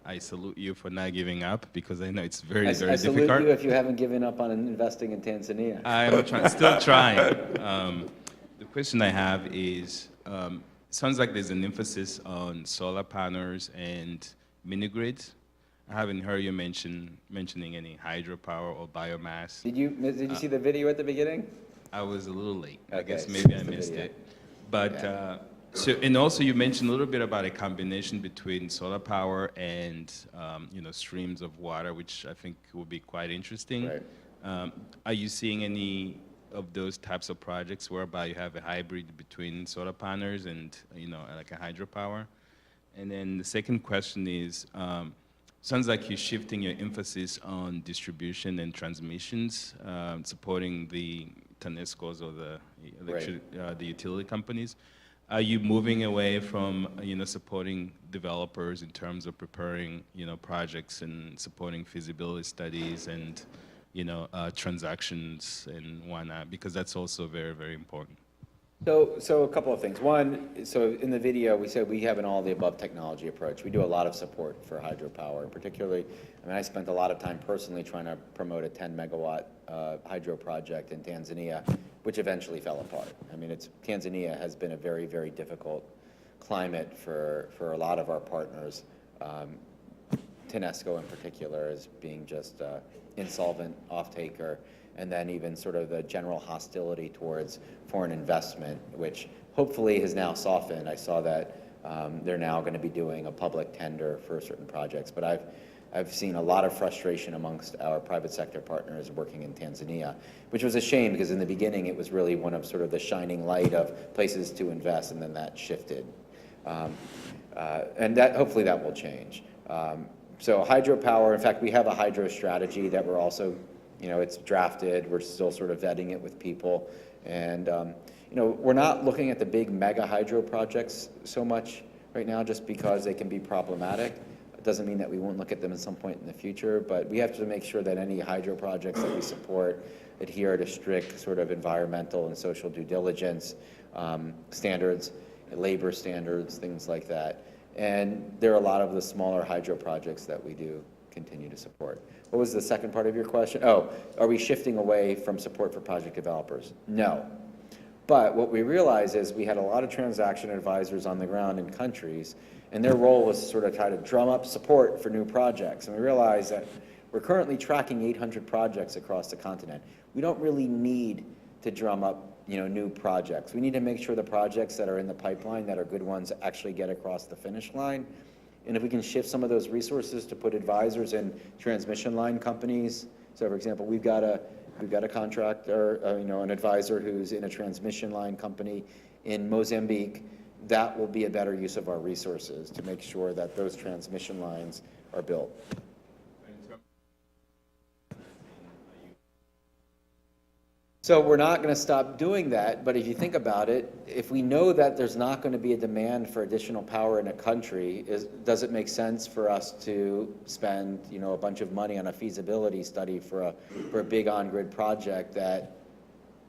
[SPEAKER 11] I salute you for not giving up, because I know it's very, very
[SPEAKER 4] I
[SPEAKER 11] difficult.
[SPEAKER 4] salute you if you haven't given up on investing in Tanzania.
[SPEAKER 11] I'm still trying. The question I have is, sounds like there's an emphasis on solar panels and mini-grids. I haven't heard you mentioning any hydropower or biomass.
[SPEAKER 4] Did you see the video at the beginning?
[SPEAKER 11] I was a little late.
[SPEAKER 4] Okay,
[SPEAKER 11] I guess maybe I
[SPEAKER 4] it's the
[SPEAKER 11] missed
[SPEAKER 4] video.
[SPEAKER 11] it. But
[SPEAKER 4] Yeah.
[SPEAKER 11] and also you mentioned a little bit about a combination between solar power and streams of water, which I think will be quite interesting.
[SPEAKER 4] Right.
[SPEAKER 11] Are you seeing any of those types of projects whereby you have a hybrid between solar panels and like a hydropower? And then the second question is, sounds like you're shifting your emphasis on distribution and transmissions, supporting the TANESCOs or the utility companies. Are you moving away from supporting developers in terms of preparing projects and supporting feasibility studies and transactions and whatnot? Because that's also very, very important.
[SPEAKER 4] So a couple of things. One, so in the video, we said we have an all-the-above technology approach. We do a lot of support for hydropower, particularly, I spent a lot of time personally trying to promote a 10-megawatt hydro project in Tanzania, which eventually fell apart. Tanzania has been a very, very difficult climate for a lot of our partners. TANESCO in particular as being just insolvent off-taker, and then even sort of the general hostility towards foreign investment, which hopefully has now softened. I saw that they're now going to be doing a public tender for certain projects. But I've seen a lot of frustration amongst our private sector partners working in Tanzania, which was a shame because in the beginning it was really one of sort of the shining light of places to invest, and then that shifted. And that, hopefully that will change. So hydropower, in fact, we have a hydro strategy that we're also, it's drafted. We're still sort of vetting it with people. And, we're not looking at the big mega hydro projects so much right now just because they can be problematic. It doesn't mean that we won't look at them at some point in the future, but we have to make sure that any hydro projects that we support adhere to strict sort of environmental and social due diligence standards, labor standards, things like that. And there are a lot of the smaller hydro projects that we do continue to support. What was the second part of your question? Oh, are we shifting away from support for project developers? No. But what we realized is we had a lot of transaction advisors on the ground in countries, and their role was to sort of try to drum up support for new projects. And we realized that we're currently tracking 800 projects across the continent. We don't really need to drum up new projects. We need to make sure the projects that are in the pipeline that are good ones actually get across the finish line. And if we can shift some of those resources to put advisors in transmission line companies. So for example, we've got a contractor, an advisor who's in a transmission line company in Mozambique. That will be a better use of our resources to make sure that those transmission lines are built. So we're not going to stop doing that, but if you think about it, if we know that there's not going to be a demand for additional power in a country, does it make sense for us to spend a bunch of money on a feasibility study for a big on-grid project that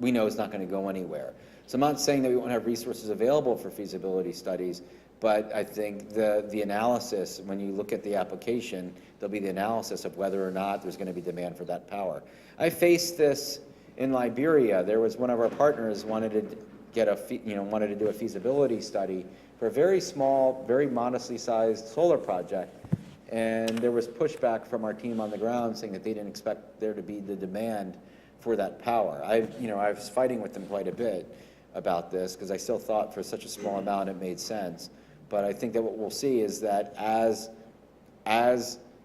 [SPEAKER 4] we know is not going to go anywhere? So I'm not saying that we won't have resources available for feasibility studies, but I think the analysis, when you look at the application, there'll be the analysis of whether or not there's going to be demand for that power. I faced this in Liberia. There was one of our partners wanted to do a feasibility study for a very small, very modestly sized solar project, and there was pushback from our team on the ground saying that they didn't expect there to be the demand for that power. I was fighting with them quite a bit about this because I still thought for such a small amount it made sense. But I think that what we'll see is that as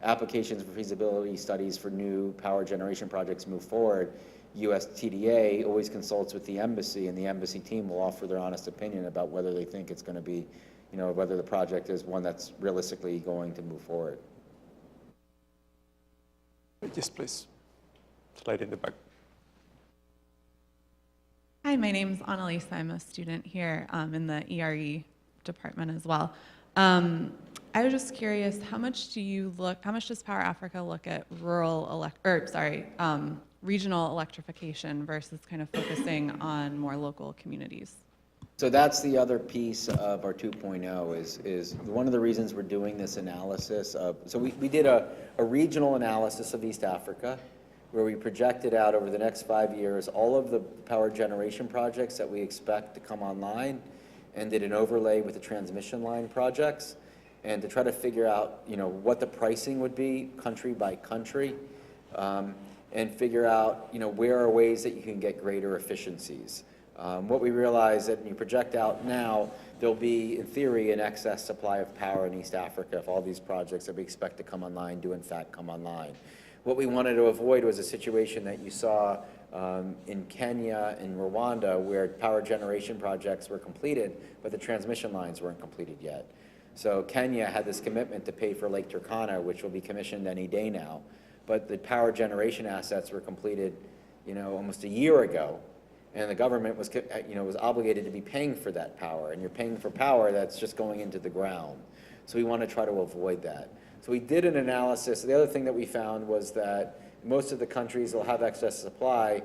[SPEAKER 4] applications for feasibility studies for new power generation projects move forward, USTDA always consults with the embassy, and the embassy team will offer their honest opinion about whether they think it's going to be, whether the project is one that's realistically going to move forward.
[SPEAKER 2] Yes, please. Slide in the back.
[SPEAKER 12] Hi, my name's Annalisa. I'm a student here in the ERE department as well. I was just curious, how much does Power Africa look at regional electrification versus kind of focusing on more local communities?
[SPEAKER 4] So that's the other piece of our 2.0 is one of the reasons we're doing this analysis of, so we did a regional analysis of East Africa where we projected out over the next 5 years all of the power generation projects that we expect to come online and did an overlay with the transmission line projects and to try to figure out what the pricing would be country by country. And figure out, where are ways that you can get greater efficiencies. What we realize that when you project out now, there'll be, in theory, an excess supply of power in East Africa if all these projects that we expect to come online do in fact come online. What we wanted to avoid was a situation that you saw in Kenya and Rwanda where power generation projects were completed, but the transmission lines weren't completed yet. So Kenya had this commitment to pay for Lake Turkana, which will be commissioned any day now. But the power generation assets were completed, almost a year ago, and the government was, was obligated to be paying for that power, and you're paying for power that's just going into the ground. So we want to try to avoid that. So we did an analysis. The other thing that we found was that most of the countries will have excess supply.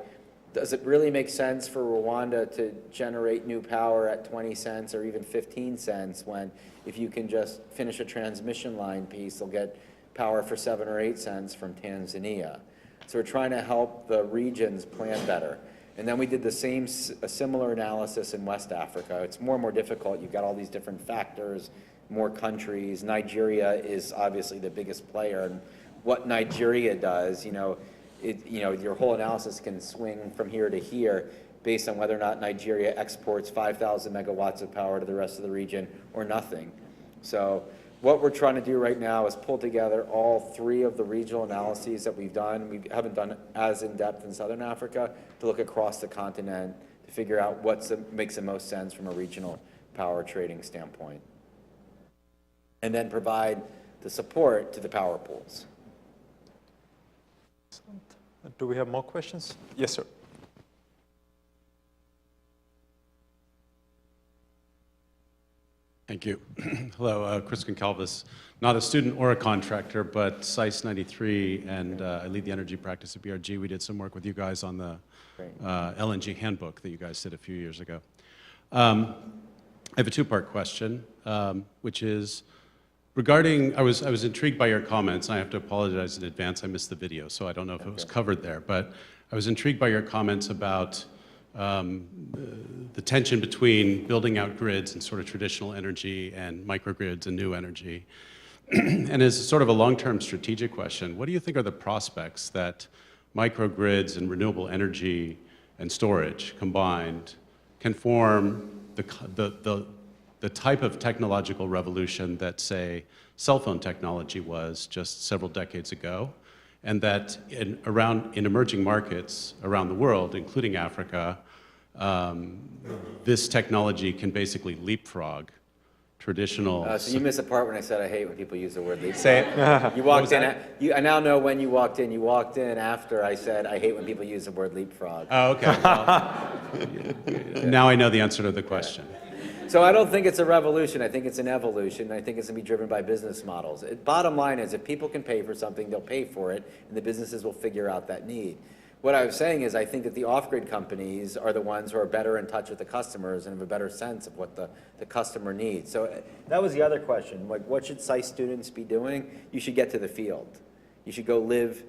[SPEAKER 4] Does it really make sense for Rwanda to generate new power at 20 cents or even 15 cents when if you can just finish a transmission line piece, they'll get power for 7 or 8 cents from Tanzania. So we're trying to help the regions plan better. And then we did a similar analysis in West Africa. It's more and more difficult. You've got all these different factors, more countries. Nigeria is obviously the biggest player. And what Nigeria does, your whole analysis can swing from here to here based on whether or not Nigeria exports 5,000 megawatts of power to the rest of the region or nothing. So what we're trying to do right now is pull together all 3 of the regional analyses that we've done. We haven't done as in-depth in Southern Africa to look across the continent to figure out what makes the most sense from a regional power trading standpoint. and then provide the support to the power pools.
[SPEAKER 2] Do we have more questions? Yes, sir.
[SPEAKER 13] Thank you. Hello, Chris Goncalves. Not a student or a contractor, but SICE 93, and I lead the energy practice at BRG. We did some work with you guys on the LNG handbook that you guys did a few years ago. I have a two-part question, which is regarding, I was intrigued by your comments, and I have to apologize in advance, I missed the video, so I don't know if it was covered there, but I was intrigued by your comments about the tension between building out grids and sort of traditional energy and microgrids and new energy. And as sort of a long-term strategic question, what do you think are the prospects that microgrids and renewable energy and storage combined can form the type of technological revolution that, say, cell phone technology was just several decades ago, and that in emerging markets around the world, including Africa, this technology can basically leapfrog traditional.
[SPEAKER 4] So you missed the part when I said I hate when people use the word leapfrog.
[SPEAKER 2] Say it.
[SPEAKER 4] You walked in. I now know when you walked in. You walked in after I said I hate when people use the word leapfrog.
[SPEAKER 13] Oh, okay. Well, now I know the answer to the question.
[SPEAKER 4] So I don't think it's a revolution. I think it's an evolution. I think it's going to be driven by business models. Bottom line is, if people can pay for something, they'll pay for it, and the businesses will figure out that need. What I was saying is, I think that the off-grid companies are the ones who are better in touch with the customers and have a better sense of what the customer needs. So that was the other question. Like, what should SICE students be doing? You should get to the field. You should go live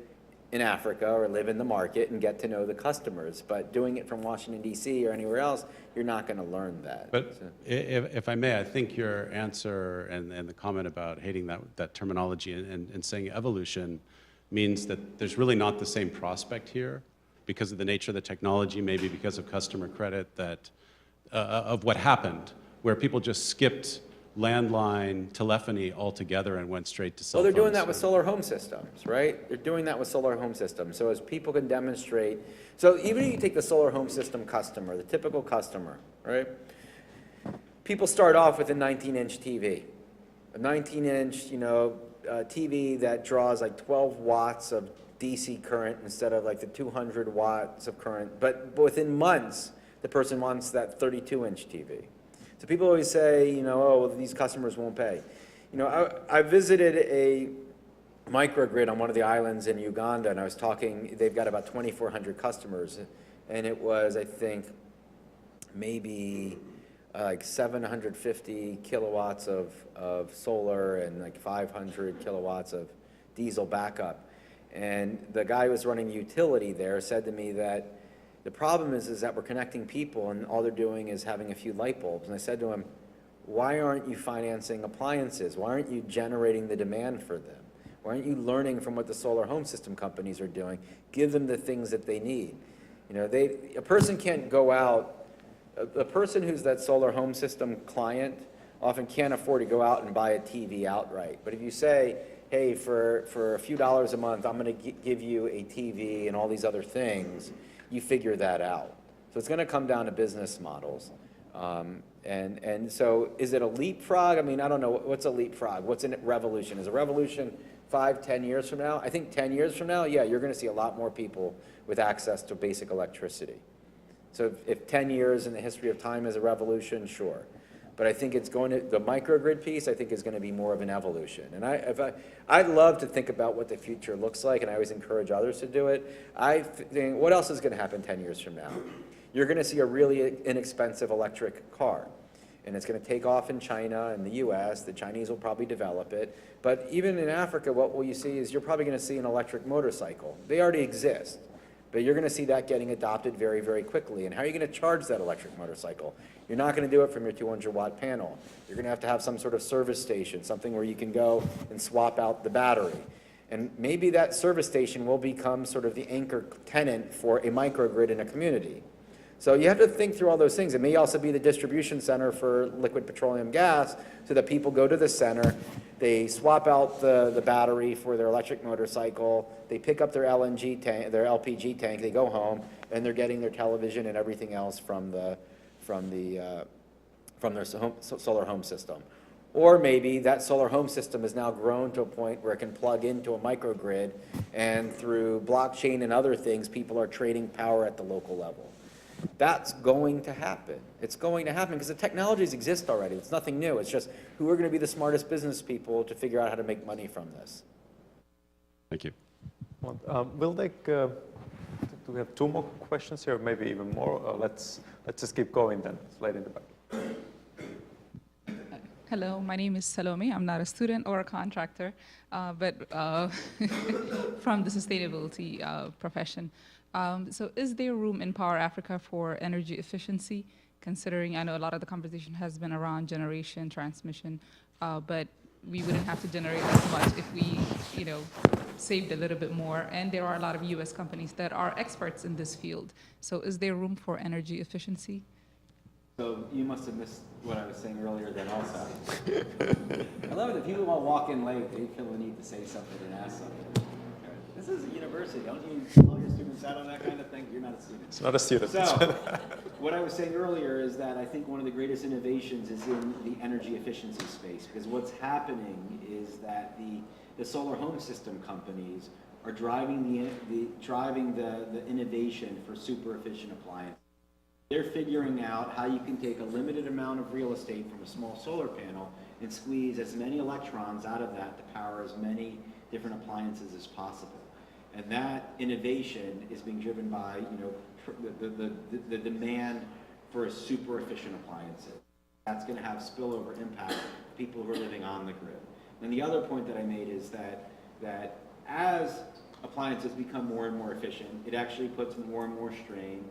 [SPEAKER 4] in Africa or live in the market and get to know the customers. But doing it from Washington, D.C. or anywhere else, you're not going to learn that.
[SPEAKER 13] But if I may, I think your answer and the comment about hating that terminology and saying evolution means that there's really not the same prospect here because of the nature of the technology, maybe because of customer credit, that of what happened, where people just skipped landline telephony altogether and went straight to cell phones.
[SPEAKER 4] Well, they're doing that with solar home systems, right? They're doing that with solar home systems. So as people can demonstrate, so even if you take the solar home system customer, the typical customer, right? People start off with a 19-inch TV. A 19-inch, TV that draws like 12 watts of DC current instead of like the 200 watts of current. But within months, the person wants that 32-inch TV. So people always say, oh, well, these customers won't pay. I visited a microgrid on one of the islands in Uganda, and I was talking, they've got about 2,400 customers, and it was, I think, maybe like 750 kilowatts of solar and like 500 kilowatts of diesel backup. And the guy who was running the utility there said to me that the problem is that we're connecting people and all they're doing is having a few light bulbs. And I said to him, why aren't you financing appliances? Why aren't you generating the demand for them? Why aren't you learning from what the solar home system companies are doing? Give them the things that they need. A person can't go out. A person who's that solar home system client often can't afford to go out and buy a TV outright. But if you say, hey, for a few dollars a month, I'm going to give you a TV and all these other things, you figure that out. So it's going to come down to business models. And so is it a leapfrog? I mean, I don't know. What's a leapfrog? What's a revolution? Is a revolution 5, 10 years from now? I think 10 years from now, yeah, you're going to see a lot more people with access to basic electricity. So if 10 years in the history of time is a revolution, sure. But I think it's going to, the microgrid piece, I think is going to be more of an evolution. And I'd love to think about what the future looks like, and I always encourage others to do it. I think, what else is going to happen 10 years from now? You're going to see a really inexpensive electric car. And it's going to take off in China and the US. The Chinese will probably develop it. But even in Africa, what will you see is you're probably going to see an electric motorcycle. They already exist. But you're going to see that getting adopted very, very quickly. And how are you going to charge that electric motorcycle? You're not going to do it from your 200-watt panel. You're going to have some sort of service station, something where you can go and swap out the battery. And maybe that service station will become sort of the anchor tenant for a microgrid in a community. So you have to think through all those things. It may also be the distribution center for liquid petroleum gas, so that people go to the center, they swap out the battery for their electric motorcycle, they pick up their LNG tank, their LPG tank, they go home, and they're getting their television and everything else from their solar home system.
[SPEAKER 14] Or maybe that solar home system has now grown to a point where it can plug into a microgrid, and through blockchain and other things, people are trading power at the local level. That's going to happen. It's going to happen because the technologies exist already. It's nothing new. It's just who are going to be the smartest business people to figure out how to make money from this.
[SPEAKER 13] Thank you.
[SPEAKER 2] Well, we'll take, do we have 2 more questions here, maybe even more? Let's just keep going then. It's late in the back.
[SPEAKER 15] Hello, my name is Salome. I'm not a student or a contractor, but from the sustainability profession. So is there room in Power Africa for energy efficiency, considering I know a lot of the conversation has been around generation, transmission, but we wouldn't have to generate as much if we, saved a little bit more, and there are a lot of U.S. companies that are experts in this field. So is there room for energy efficiency?
[SPEAKER 4] So you must have missed what I was saying earlier then also. I love it that people all walk in late, they feel the need to say something and ask something. This is a university, don't you call your students out on that kind of thing? You're not a student.
[SPEAKER 2] It's not a student.
[SPEAKER 4] So, what I was saying earlier is that I think one of the greatest innovations is in the energy efficiency space, because what's happening is that the solar home system companies are driving the innovation for super efficient appliances. They're figuring out how you can take a limited amount of real estate from a small solar panel and squeeze as many electrons out of that to power as many different appliances as possible. And that innovation is being driven by, the demand for a super efficient appliances. That's going to have spillover impact on people who are living on the grid. And the other point that I made is that as appliances become more and more efficient, it actually puts more and more strain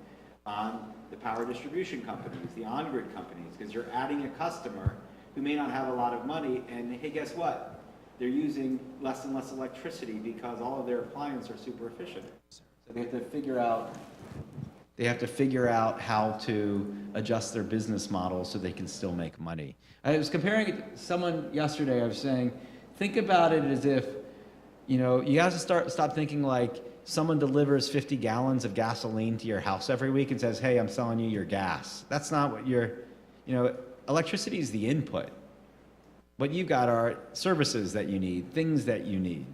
[SPEAKER 4] on the power distribution companies, the on-grid companies, because you're adding a customer who may not have a lot of money, and hey, guess what? They're using less and less electricity because all of their appliances are super efficient. So they have to figure out how to adjust their business model so they can still make money. I was comparing it to someone yesterday. I was saying, think about it as if, you have to stop thinking like someone delivers 50 gallons of gasoline to your house every week and says, hey, I'm selling you your gas. That's not what electricity is the input. What you've got are services that you need, things that you need.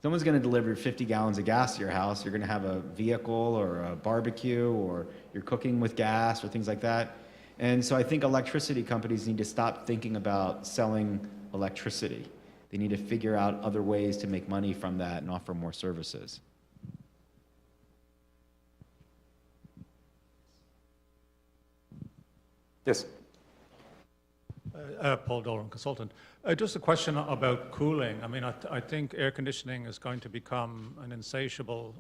[SPEAKER 4] Someone's going to deliver 50 gallons of gas to your house. You're going to have a vehicle or a barbecue, or you're cooking with gas or things like that. And so I think electricity companies need to stop thinking about selling electricity. They need to figure out other ways to make money from that and offer more services.
[SPEAKER 2] Yes.
[SPEAKER 16] Paul Dolan, consultant. Just a question about cooling. I mean, I think air conditioning is going to become an insatiable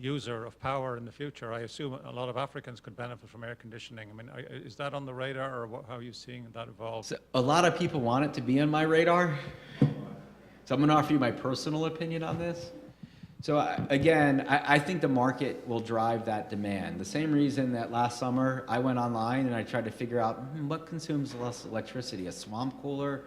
[SPEAKER 16] user of power in the future. I assume a lot of Africans could benefit from air conditioning. I mean, is that on the radar, or how are you seeing that evolve?
[SPEAKER 4] So a lot of people want it to be on my radar. So I'm going to offer you my personal opinion on this. So again, I think the market will drive that demand. The same reason that last summer I went online and I tried to figure out what consumes less electricity, a swamp cooler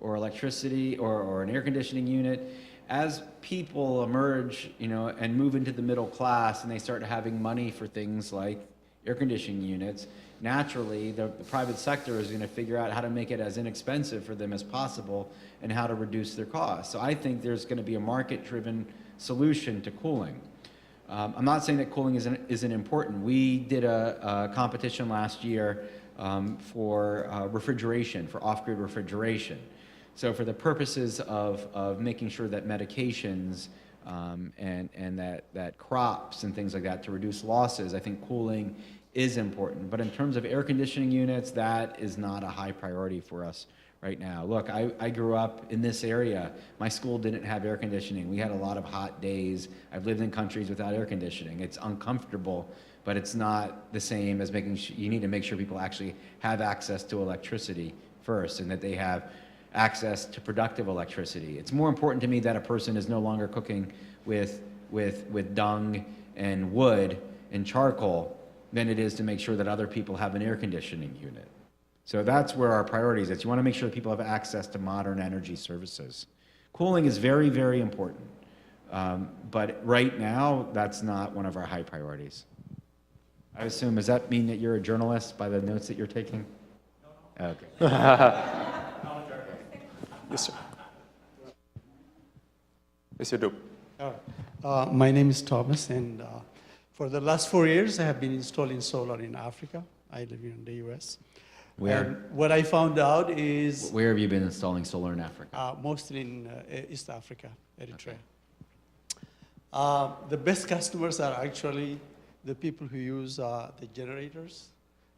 [SPEAKER 4] or electricity or an air conditioning unit. As people emerge, and move into the middle class and they start having money for things like air conditioning units, naturally the private sector is going to figure out how to make it as inexpensive for them as possible and how to reduce their costs. So I think there's going to be a market-driven solution to cooling. I'm not saying that cooling isn't important. We did a competition last year for refrigeration, for off-grid refrigeration. So for the purposes of making sure that medications and that crops and things like that to reduce losses, I think cooling is important. But in terms of air conditioning units, that is not a high priority for us right now. Look, I grew up in this area. My school didn't have air conditioning. We had a lot of hot days. I've lived in countries without air conditioning. It's uncomfortable, but it's not the same as you need to make sure people actually have access to electricity first, and that they have access to productive electricity. It's more important to me that a person is no longer cooking with dung and wood and charcoal than it is to make sure that other people have an air conditioning unit. So that's where our priority is. You want to make sure that people have access to modern energy services. Cooling is very, very important. But right now, that's not one of our high priorities. I assume, does that mean that you're a journalist by the notes that you're taking? Okay.
[SPEAKER 2] Yes, sir. Yes, you do.
[SPEAKER 17] My name is Thomas, and for the last 4 years, I have been installing solar in Africa. I live in the US.
[SPEAKER 3] Where?
[SPEAKER 17] And what I found out is
[SPEAKER 3] Where have you been installing solar in Africa?
[SPEAKER 17] mostly in East Africa, Eritrea. The best customers are actually the people who use the generators.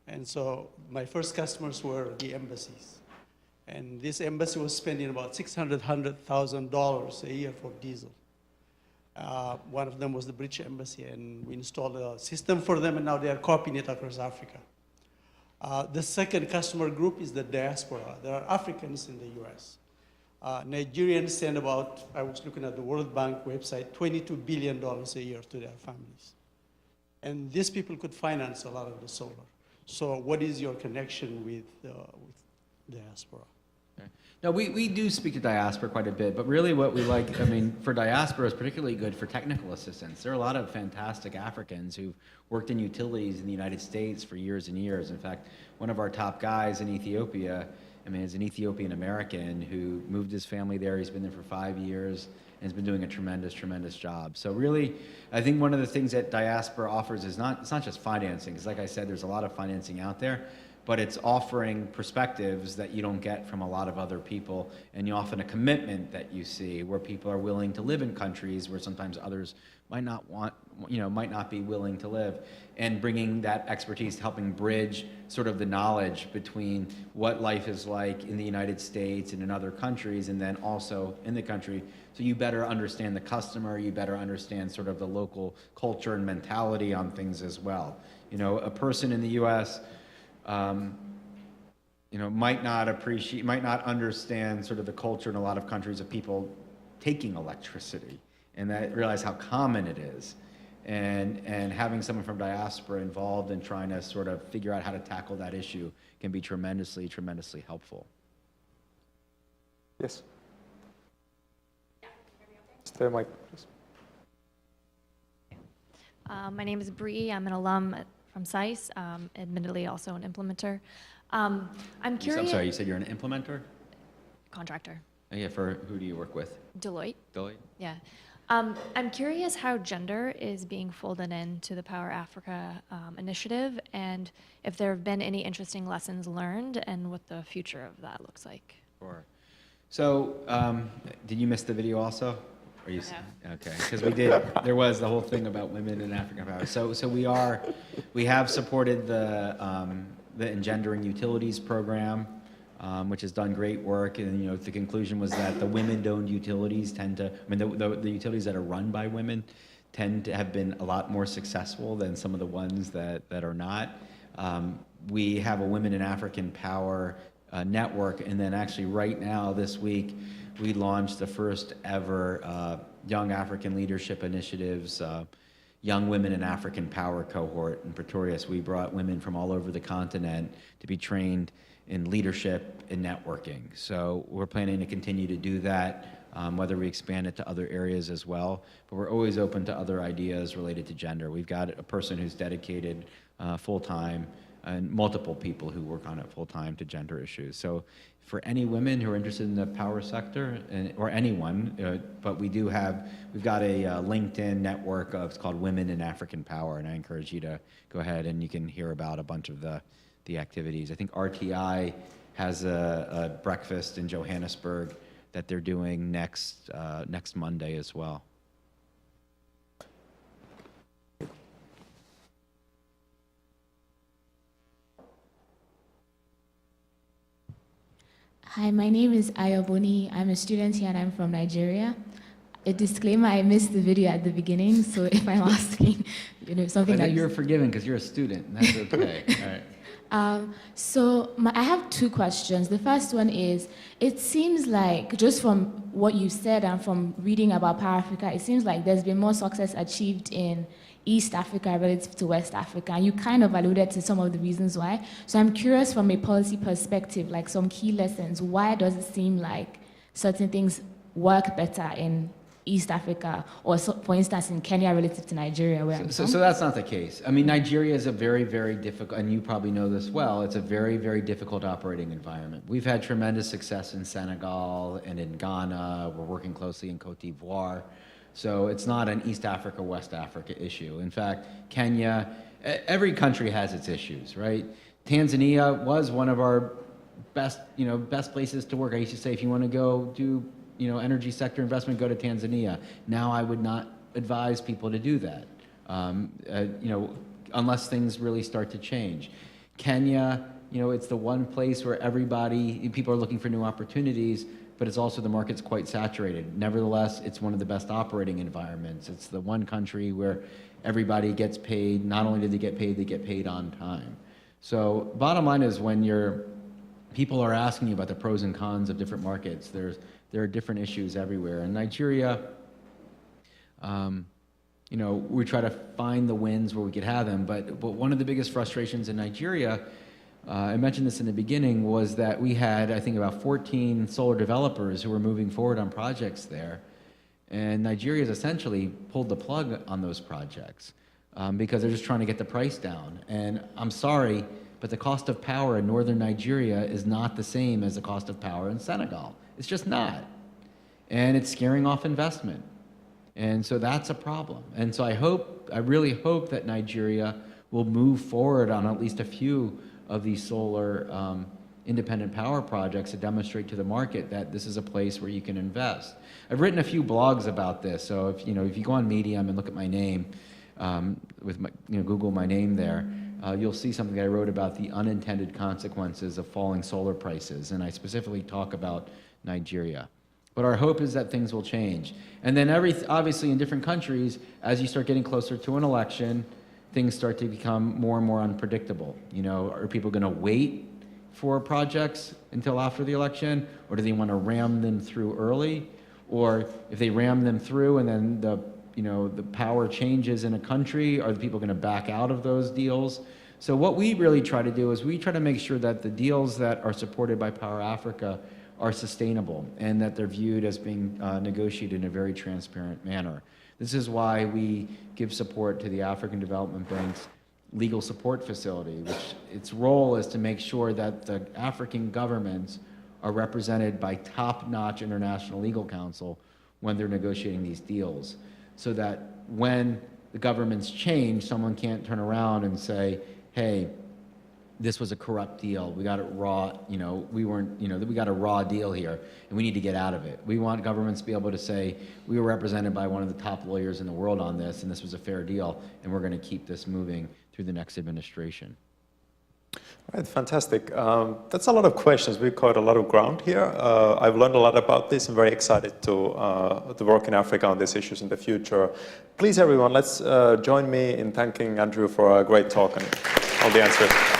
[SPEAKER 17] And so my first customers were the embassies. And this embassy was spending about $600,000 a year for diesel. One of them was the British embassy, and we installed a system for them, and now they are copying it across Africa. The second customer group is the diaspora. There are Africans in the US. Nigerians send about, I was looking at the World Bank website, $22 billion a year to their families. And these people could finance a lot of the solar. So what is your connection with diaspora?
[SPEAKER 3] No, we do speak to diaspora quite a bit, but really what we like, I mean, for diaspora is particularly good for technical assistance. There are a lot of fantastic Africans who've worked in utilities in the United States for years and years. In fact, one of our top guys in Ethiopia, I mean, is an Ethiopian American who moved his family there. He's been there for 5 years and has been doing a tremendous, tremendous job. So really, I think one of the things that diaspora offers is it's not just financing, because like I said, there's a lot of financing out there, but it's offering perspectives that you don't get from a lot of other people, and you often a commitment that you see where people are willing to live in countries where sometimes others might not want, might not be willing to live, and bringing that expertise, helping bridge sort of the knowledge between what life is like in the United States and in other countries, and then also in the country, so you better understand the customer, you better understand sort of the local culture and mentality on things as well. A person in the US, might not understand sort of the culture in a lot of countries of people taking electricity, and that realize how common it is. And having someone from diaspora involved in trying to sort of figure out how to tackle that issue can be tremendously, tremendously helpful.
[SPEAKER 2] Yes. Stay mic, please.
[SPEAKER 18] My name is Bree. I'm an alum from SAIS, admittedly also an implementer. I'm curious.
[SPEAKER 3] I'm sorry, you said you're an implementer?
[SPEAKER 18] Contractor.
[SPEAKER 3] Oh, yeah, for who do you work with?
[SPEAKER 18] Deloitte.
[SPEAKER 3] Deloitte?
[SPEAKER 18] Yeah. I'm curious how gender is being folded into the Power Africa initiative, and if there have been any interesting lessons learned and what the future of that looks like.
[SPEAKER 3] Sure. So, did you miss the video also? Or you, okay, because there was the whole thing about women in African power. So we have supported the Engendering Utilities program, which has done great work, and the conclusion was that the women-owned utilities tend to, I mean, the utilities that are run by women tend to have been a lot more successful than some of the ones that are not. We have a Women in African Power network, and then actually right now this week we launched the first ever Young African Leadership Initiatives Young Women in African Power cohort in Pretoria. So we brought women from all over the continent to be trained in leadership and networking. So we're planning to continue to do that, whether we expand it to other areas as well. But we're always open to other ideas related to gender. We've got a person who's dedicated full-time and multiple people who work on it full-time to gender issues. So for any women who are interested in the power sector, or anyone, but we've got a LinkedIn network it's called Women in African Power, and I encourage you to go ahead and you can hear about a bunch of the activities. I think RTI has a breakfast in Johannesburg that they're doing next Monday as well.
[SPEAKER 19] Hi, my name is Ayoboni. I'm a student here and I'm from Nigeria. A disclaimer, I missed the video at the beginning, so if I'm asking, something
[SPEAKER 3] I
[SPEAKER 19] like...
[SPEAKER 3] think you're forgiven because you're a student, and that's okay. All right.
[SPEAKER 19] I have two questions. The first one is, it seems like, just from what you said and from reading about Power Africa, it seems like there's been more success achieved in East Africa relative to West Africa. And you kind of alluded to some of the reasons why. So I'm curious from a policy perspective, like some key lessons, why does it seem like certain things work better in East Africa, or so, for instance in Kenya relative to Nigeria, where I'm
[SPEAKER 3] So
[SPEAKER 19] from?
[SPEAKER 3] that's not the case. I mean, Nigeria is a very, very difficult, and you probably know this well, it's a very, very difficult operating environment. We've had tremendous success in Senegal and in Ghana. We're working closely in Cote d'Ivoire. So it's not an East Africa, West Africa issue. In fact, Kenya, every country has its issues, right? Tanzania was one of our best places to work. I used to say, if you want to go do, energy sector investment, go to Tanzania. Now I would not advise people to do that, unless things really start to change. Kenya, it's the one place where people are looking for new opportunities, but it's also the market's quite saturated. Nevertheless, it's one of the best operating environments. It's the one country where everybody gets paid. Not only do they get paid on time. So bottom line is, when people are asking you about the pros and cons of different markets, there are different issues everywhere. In Nigeria, we try to find the wins where we could have them, but one of the biggest frustrations in Nigeria, I mentioned this in the beginning, was that we had, I think, about 14 solar developers who were moving forward on projects there, and Nigeria has essentially pulled the plug on those projects because they're just trying to get the price down. And I'm sorry, but the cost of power in northern Nigeria is not the same as the cost of power in Senegal. It's just not. And it's scaring off investment. And so that's a problem. And so I really hope that Nigeria will move forward on at least a few of these solar independent power projects to demonstrate to the market that this is a place where you can invest. I've written a few blogs about this. So if you go on Medium and look at my name, Google my name there, you'll see something I wrote about the unintended consequences of falling solar prices, and I specifically talk about Nigeria. But our hope is that things will change. And then obviously in different countries, as you start getting closer to an election, things start to become more and more unpredictable. Are people going to wait for projects until after the election, or do they want to ram them through early? Or if they ram them through and then the power changes in a country, are the people going to back out of those deals? So what we really try to do is we try to make sure that the deals that are supported by Power Africa are sustainable and that they're viewed as being negotiated in a very transparent manner. This is why we give support to the African Development Bank's legal support facility, which its role is to make sure that the African governments are represented by top-notch international legal counsel when they're negotiating these deals, so that when the governments change, someone can't turn around and say, hey, this was a corrupt deal. We got it raw, we got a raw deal here, and we need to get out of it. We want governments to be able to say, we were represented by one of the top lawyers in the world on this, and this was a fair deal, and we're going to keep this moving through the next administration.
[SPEAKER 2] All right, fantastic. That's a lot of questions. We covered a lot of ground here. I've learned a lot about this. I'm very excited to work in Africa on these issues in the future. Please, everyone, let's join me in thanking Andrew for a great talk and all the answers.